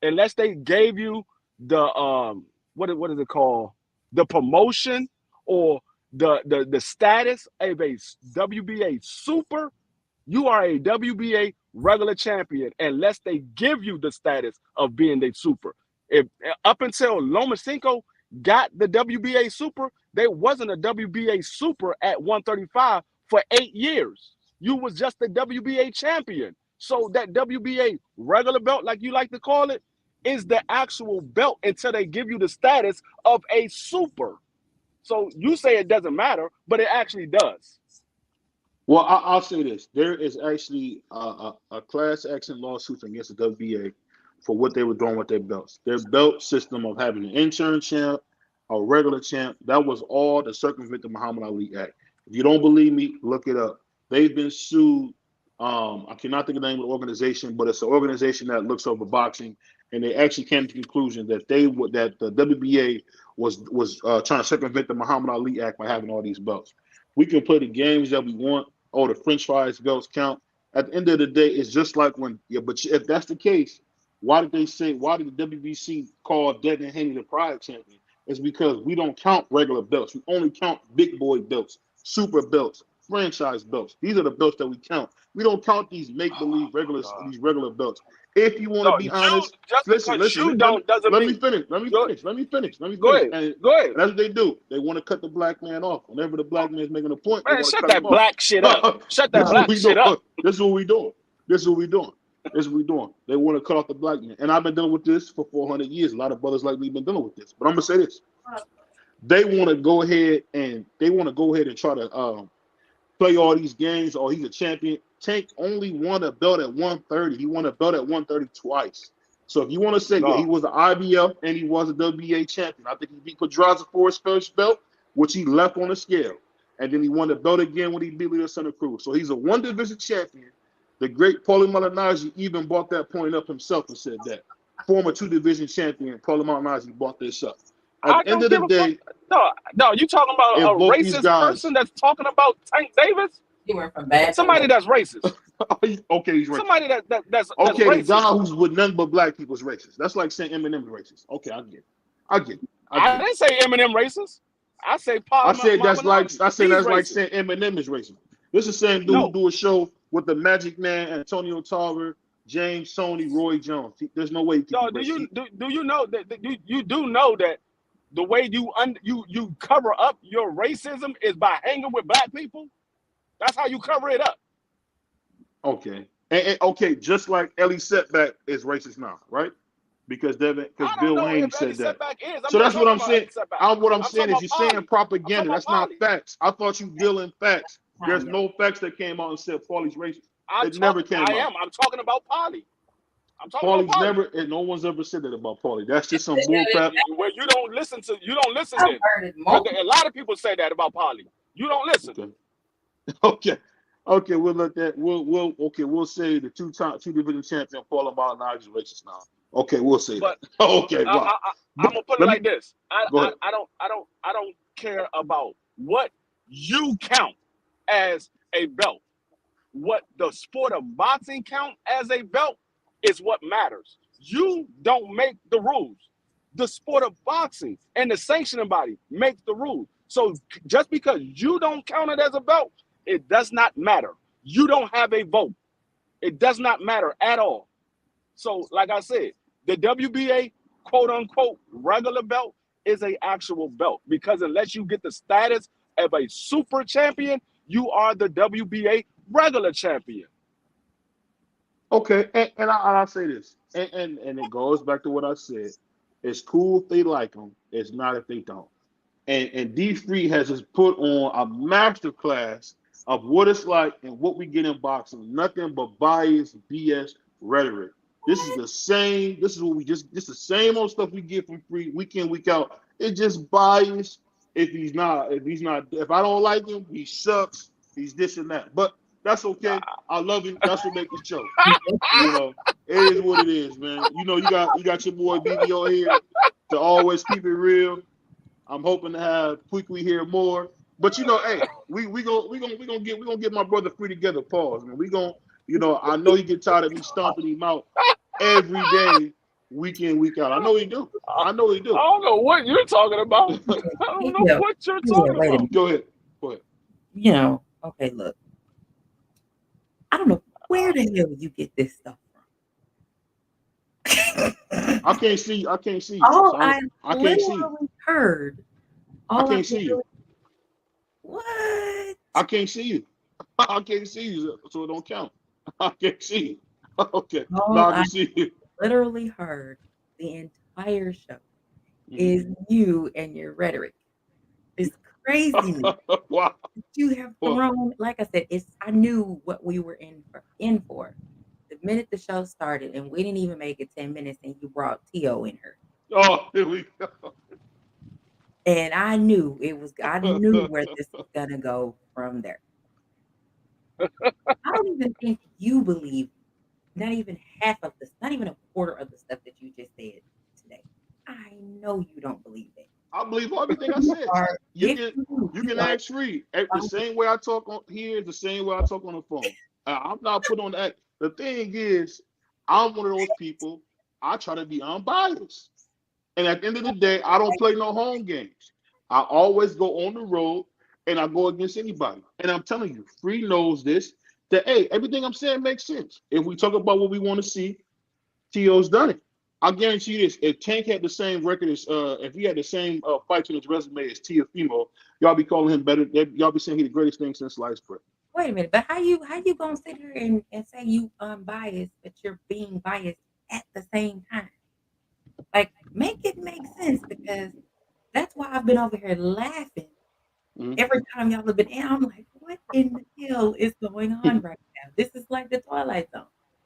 unless they gave you the what is it called, the promotion or the status of a WBA super, you are a WBA regular champion unless they give you the status of being a super. If up until Lomachenko got the WBA super, there wasn't a WBA super at 135 for 8 years. You was just the WBA champion. So that WBA regular belt, like you like to call it, is the actual belt until they give you the status of a super. So you say it doesn't matter, but it actually does. Well, I'll say this. There is actually a class action lawsuit against the WBA for what they were doing with their belts. Their belt system of having an intern champ, a regular champ, that was all to circumvent the Muhammad Ali Act. If you don't believe me, look it up. They've been sued. I cannot think of the name of the organization, but it's an organization that looks over boxing, and they actually came to the conclusion that that the WBA was trying to circumvent the Muhammad Ali Act by having all these belts. We can play the games that we want. Oh, the French fries belts count. At the end of the day, it's just like when But if that's the case, why did the WBC call Devin Haney the Pride champion? It's because we don't count regular belts. We only count big boy belts, super belts, franchise belts. These are the belts that we count. We don't count these make believe these regular belts. If you want to No, be you honest, just listen, because listen. you don't doesn't Let me mean. finish. Let me Go, finish. Let me finish. Let me go finish. ahead. And Go ahead. that's what they do. They want to cut the black man off. Whenever the black man is making a point, they Man, want to shut cut him that black shit up. off. Shut that This is what black we shit doing. up. This is what we doing. This is what we doing. This is what we doing. They want to cut off the black man. And I've been dealing with this for 400 years. A lot of brothers like me been dealing with this. But I'm gonna say this. They want to go ahead and try to play all these games. Oh, he's a champion. Tank only won a belt at 130. He won a belt at 130 twice. So if you want to say, yeah, he No, was an IBF and he was a WBA champion. I think he beat Pedraza for his first belt, which he left on the scale. And then he won the belt again when he beat Leo Santa Cruz. So he's a one division champion. The great Paulie Malignaggi even brought that point up himself and said that. Former two division champion Paulie Malignaggi brought this up. At I the end don't of the give a fuck. day, No, you talking about if a both these racist guys, person that's talking about Tank Davis? He went from bad to Somebody worse. that's racist. okay, he's racist. Somebody that's Okay, the guy racist. who's with nothing but black people is racist. That's like saying Eminem is racist. Okay, I get it. I get it. I I get it. didn't say Eminem racist. I say I Paul said that's He's like racist. saying Eminem is racist. This is the same dude who No. do a show with the Magic Man, Antonio Tarver, James Sony, Roy Jones. There's no way he can No, be do you racist. do you know that you do know that the way you cover up your racism is by hanging with black people? That's how you cover it up. Okay. And okay, just like Ellie Setback is racist now, right? Because I don't Bill know if Haney Eddie said that. Setback is. I'm So not that's what talking I'm about saying. Eddie Setback. What I'm I'm saying talking is about you're saying Paulie. I'm talking propaganda. about That's not Paulie. facts. I thought you dealing facts. There's Tanya. no facts that came out and said Paulie's racist. I'm It never talking. came out. I'm talking about Paulie. I'm talking about Paulie's Paulie. never, and no one's ever said that about Paulie. That's just some bull crap. Where you don't listen I've then. heard it Because multiple. a lot of people say that about Paulie. You don't listen. Okay. Okay. Okay, we'll let that. We'll say the two division champion Paulie Malignaggi is racist now. Okay, we'll say that. But Okay, wow. I'm But gonna put it let me like this. go ahead. I don't care about what you count as a belt. What the sport of boxing count as a belt is what matters. You don't make the rules. The sport of boxing and the sanctioning body makes the rules. So just because you don't count it as a belt, it does not matter. You don't have a vote. It does not matter at all. So, like I said, the WBA quote unquote regular belt is a actual belt because unless you get the status of a super champion, you are the WBA regular champion. Okay, and I'll say this, and it goes back to what I said. It's cool if they like them. It's not if they don't. And D Free has just put on a master class of what it's like and what we get in boxing. Nothing but bias, BS, rhetoric. This is the same. This is what we just the same old stuff we get from Free week in, week out. It's just bias. If I don't like him, he sucks. He's this and that. But that's okay. I love him. That's what makes the show. You know, it is what it is, man. You know, you got your boy BVO here to always keep it real. I'm hoping to have Quickly here more. But you know, hey, we gonna get my brother Free together. Pause, man. I know he get tired of me stomping him out every day, week in, week out. I know he do. I know he I do. don't know what you're talking about. I don't know Yeah, what you're yeah, talking wait a about. minute. Go ahead. Go ahead. You know, okay, look. I don't know where the hell you get this stuff from. I can't see. I can't see you. All So I I can't see you. literally heard, I all I can't see you. what? I can't see you. I can't see you, so it don't count. I can't see you. Okay. No, All I I can see you. literally heard the entire show Mhm. is you and your rhetoric. It's craziness Wow. that you have Well, thrown. Like I said, I knew what we were in for. The minute the show started, and we didn't even make it 10 minutes, and you brought T.O. in her. oh, here we go. And I knew I knew where this was gonna go from there. I don't even think you believe not even half of this, not even a quarter of the stuff that you just said today. I know you don't believe that. I believe everything I You said. are You if can you you can are ask Reed. The same way I talk on here is the same way I talk on the phone. I'm not put on that. The thing is, I'm one of those people. I try to be unbiased, and at the end of the day, I don't play no home games. I always go on the road, and I go against anybody. And I'm telling you, Free knows this. That hey, everything I'm saying makes sense. If we talk about what we want to see, T.O.'s done it. I guarantee you this: if Tank had the same record as, if he had the same fights on his resume as Teofimo, y'all be calling him better. Y'all be saying he's the greatest thing since sliced bread. wait a minute, but how you gonna sit here and say you unbiased, but you're being biased at the same time? Like, make it make sense because that's why I've been over here laughing every time y'all have been in. I'm like, what in the hell is going on right now? This is like the Twilight Zone.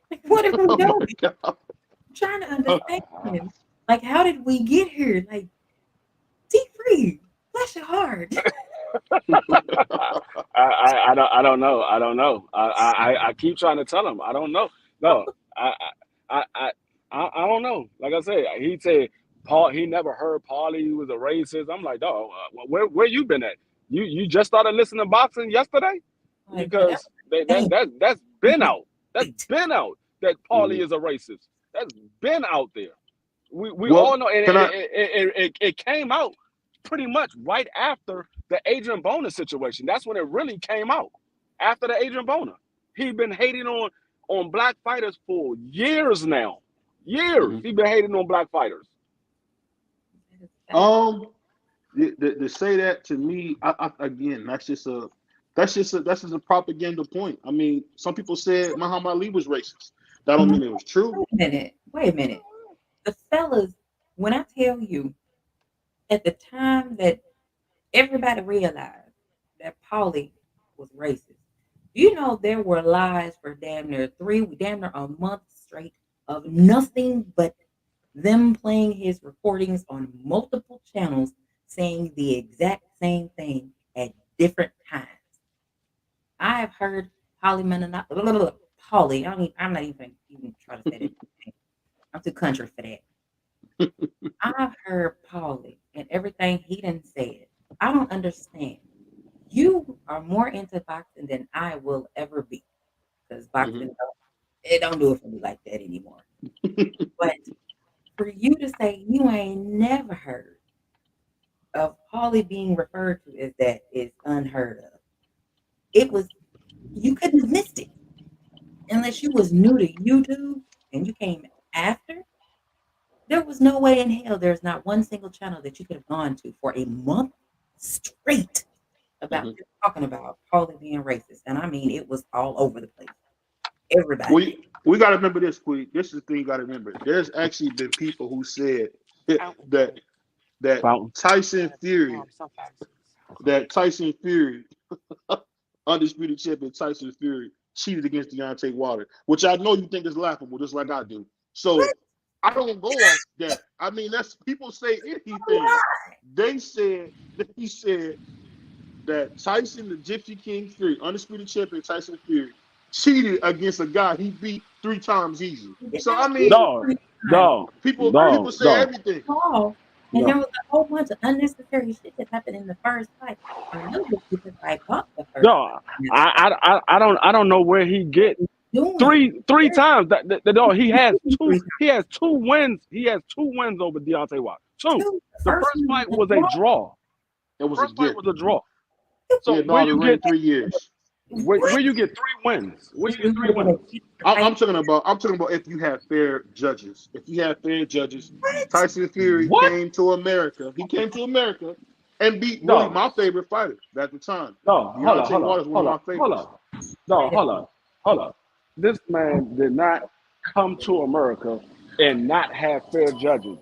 Like, what are we Oh my doing? god! I'm trying to understand. Like, how did we get here? Like, T Free, bless your heart. I don't know. I don't know. I keep trying to tell him I don't know. No, I I I I don't know. Like I said, he said Paul. He never heard Paulie was a racist. I'm like, dog, where you been at? You just started listening to boxing yesterday Like, that because that's been out. That's was been out that Paulie Mhm. is a racist. That's been out there. We all Well, know, and can I? it came out pretty much right after the Adrian Bona situation. That's when it really came out. After the Adrian Bona, he'd been hating on black fighters for years now. Years Mhm. he's been hating on black fighters. Um, to say that to me, again, that's just a propaganda point. I mean, some people said Muhammad Ali was racist. That don't mean it was true. wait a minute. Wait a minute. The fellas, when I tell you, at the time that everybody realized that Paulie was racist, you know there were lies for damn near a month straight of nothing but them playing his recordings on multiple channels saying the exact same thing at different times. I have heard Paulie. I'm not even trying to say that. I'm too country for that. I've heard Paulie and everything he done said. I don't understand. You are more into boxing than I will ever be because Mhm. boxing it don't do it for me like that anymore. But for you to say you ain't never heard of Paulie being referred to as that is unheard of. It was you couldn't have missed it unless you was new to YouTube and you came after. There was no way in hell there's not one single channel that you could have gone to for a month straight about Mhm. just talking about Paulie being racist. And I mean, it was all over the place. Everybody did. We got to remember this, Queen. This is the thing you got to remember. There's actually been people who said that that Fountain. Tyson Fury, that Tyson Fury, undisputed champion Tyson Fury, cheated against Deontay Wilder, which I know you think is laughable, just like I do. So I don't go off that. I mean, that's people say anything. They said that he said that Tyson, the Gypsy King Fury, undisputed champion Tyson Fury, cheated against a guy he beat 3 times easy. He did So not I beat him mean, Dog, 3 times. dog, people dog, say dog, everything. Paul, and there no. was a whole bunch of unnecessary shit that happened in the first fight. I know this because I bought the first No, fight. And that's what I don't know where he get he's doing. three There's times that dog. three times. He has two wins. He has two wins over Deontay Wilder. Two. Two. The The first first one fight was a was a draw. draw. It was a First fight gift. was a draw. He So had been out of the ring 3 years. where you get 3 wins? Where you get three What? wins? I'm talking about if you have fair judges. If you have fair judges, Tyson Fury What? came to America. He came to America and beat really No, my favorite fighter at the time. no, Deontay Wilder is one of my hold favorites. on. No, hold on. This man did not come to America and not have fair judges.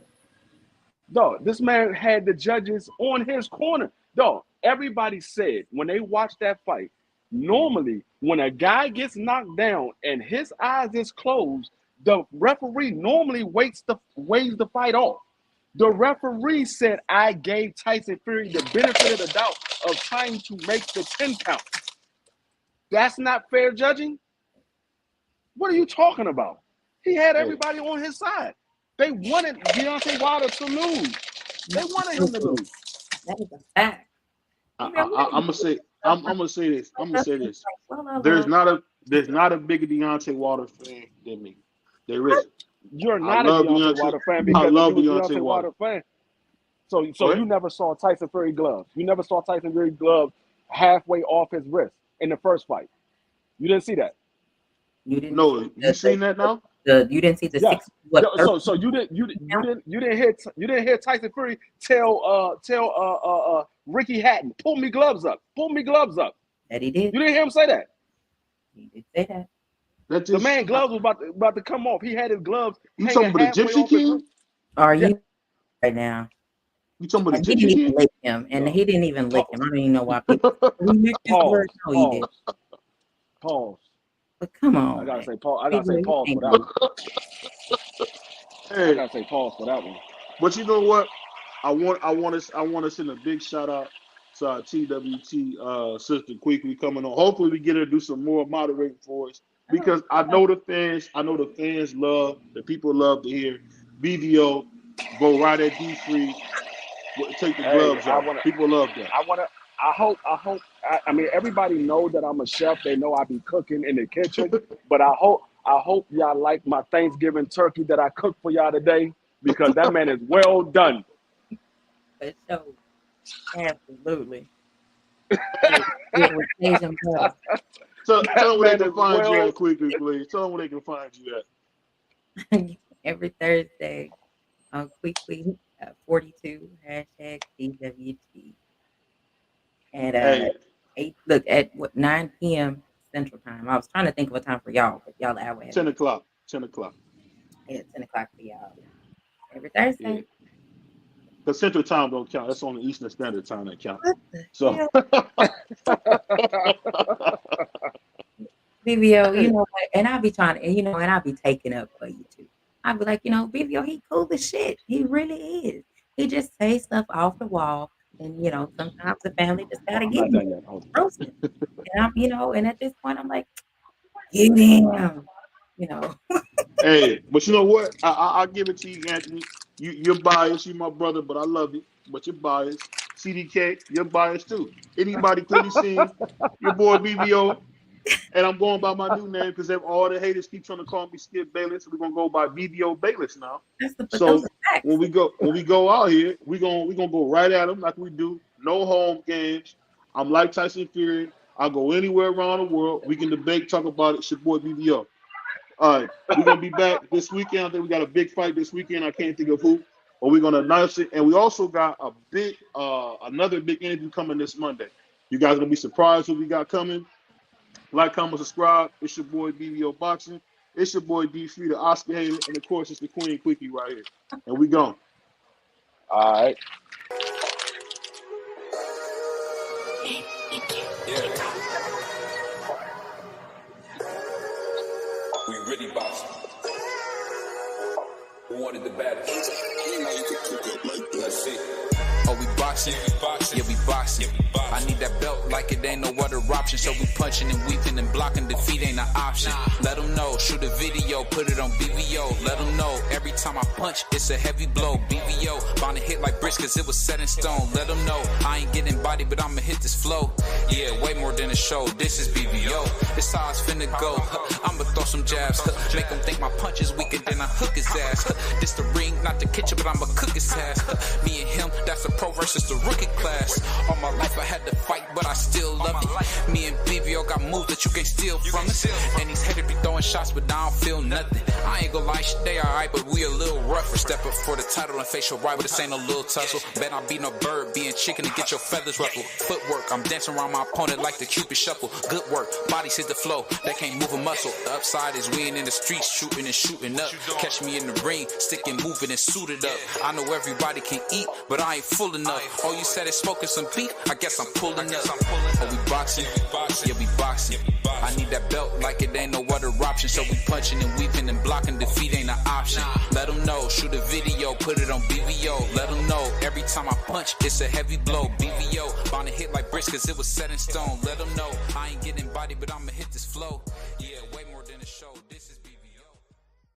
Dog, this man had the judges on his corner. Dog, everybody said when they watched that fight, normally when a guy gets knocked down and his eyes is closed, the referee normally waves the fight off. The referee said I gave Tyson Fury the benefit of the doubt of trying to make the 10 count. That's not fair judging? What are you talking about? He had everybody on his side. They wanted Deontay Wilder to lose. They wanted him to lose. That is a fact. I'm gonna say this. There's not a bigger Deontay Wilder fan than me. There isn't. You're not a Deontay Wilder fan because I love you're a Deontay Wilder fan. So What? you never saw Tyson Fury gloves. You never saw Tyson Fury gloves halfway off his wrist in the first fight. You didn't see that. You didn't. No, you seen that now? You didn't see the Yes. 6. What? So you didn't hear Tyson Fury tell Ricky Hatton, pull me gloves up. That he did. You didn't hear him say that. He did say that. The man gloves was about to come off. He had his gloves. You talking about the Gypsy King? Are Yeah. you right now? You talking about the He Gypsy didn't even King? lick him, and he didn't even lick him. I don't even know why people. He licked his word. No, he did. Pause. But come on. I gotta man. say pause. I gotta say People, pause you for that ain't one. I Hey, gotta say pause for that one. but you know what? I want to send a big shout out to our TWT sister Quickly coming on. Hopefully we get her to do some more moderating for us because I know the fans love, the people love to hear BVO go right at D3, take the gloves off. People love that. I mean, everybody know that I'm a chef. They know I be cooking in the kitchen. But I hope y'all like my Thanksgiving turkey that I cooked for y'all today because that man is well done. For sure. Absolutely. It was Asian blood. Tell them where they can find you well- at Quickly, please. Tell them where they can find you at. Every Thursday on Quickly 42 #DWT. At Hey, 9 p.m. Central Time. I was trying to think of a time for y'all, but y'all hour ahead. 10 o'clock. Yeah, 10 o'clock for y'all. Every Thursday. Yeah. Because Central Time don't count. That's only Eastern Standard Time that counts. What the So hell? BVO, you know what? And I'll be trying to, and I'll be taking up for you too. I'll be like, BVO, he cool as shit. He really is. He just says stuff off the wall. And sometimes the family just gotta I'm get not done yet. Hold on. roasted. And I'm, and at this point I'm like, get him. hey, but you know what? I'll give it to you, Anthony. You're biased. You're my brother, but I love you. But you're biased. CDK, you're biased too. Anybody clearly seen your boy BVO? And I'm going by my new name because all the haters keep trying to call me Skip Bayless. So we're gonna go by BVO Bayless now. So those are facts. when we go out here, we're gonna go right at them like we do. No home games. I'm like Tyson Fury. I'll go anywhere around the world. We can debate, talk about it. It's your boy BVO. All right, we're gonna be back this weekend. I think we got a big fight this weekend. I can't think of who, but we're gonna announce it. And we also got a big, another big interview coming this Monday. You guys are gonna be surprised what we got coming. Like, comment, subscribe. It's your boy BVO Boxing. It's your boy D3, the Oscar hater, and of course it's the Queen Quickie right here. And we gone. All right. We really boxing. Who wanted the baddest? Let's see. Oh, we boxing? Yeah, we boxing. I need that belt like it ain't no other option. So we punching and weaving and blocking. Defeat ain't an option. Let them know. Shoot a video. Put it on BVO. Let them know. Every time I punch, it's a heavy blow. BVO. Bound to hit like bricks cause it was set in stone. Let them know. I ain't getting body, but I'ma hit this flow. Yeah, way more than a show. This is BVO. This how it's finna go. I'ma throw some jabs. Make them think my punch is weaker than I hook his ass. This the ring, not the kitchen, but I'ma cook his ass. Me and him, that's a pro versus the rookie class. All my life I had to fight, but I still love it. Me and BVO got moves that you can't steal from us. And these haters be throwing shots, but I don't feel nothing. I ain't gonna lie, shit, they alright, but we a little rougher. Step up for the title and face your rival, this ain't no little tussle. Bet I be no bird, being chicken to get your feathers ruffled. Footwork, I'm dancing around my opponent like the Cupid shuffle. Good work, bodies hit the flow, they can't move a muscle. The upside is we ain't in the streets, shooting and shooting up. Catch me in the ring, sticking, moving and suited up. I know everybody can eat, but I ain't full enough. Oh, you said it's smoking some beef? I guess I'm pulling up. Oh, we boxing? Yeah, we boxing. I need that belt like it ain't no other option. So we punching and weaving and blocking. Defeat ain't an option. Let them know. Shoot a video. Put it on BVO. Let them know. Every time I punch, it's a heavy blow. BVO. Bound to hit like bricks cause it was set in stone. Let them know. I ain't getting body, but I'ma hit this flow. Yeah, way more than a show. This is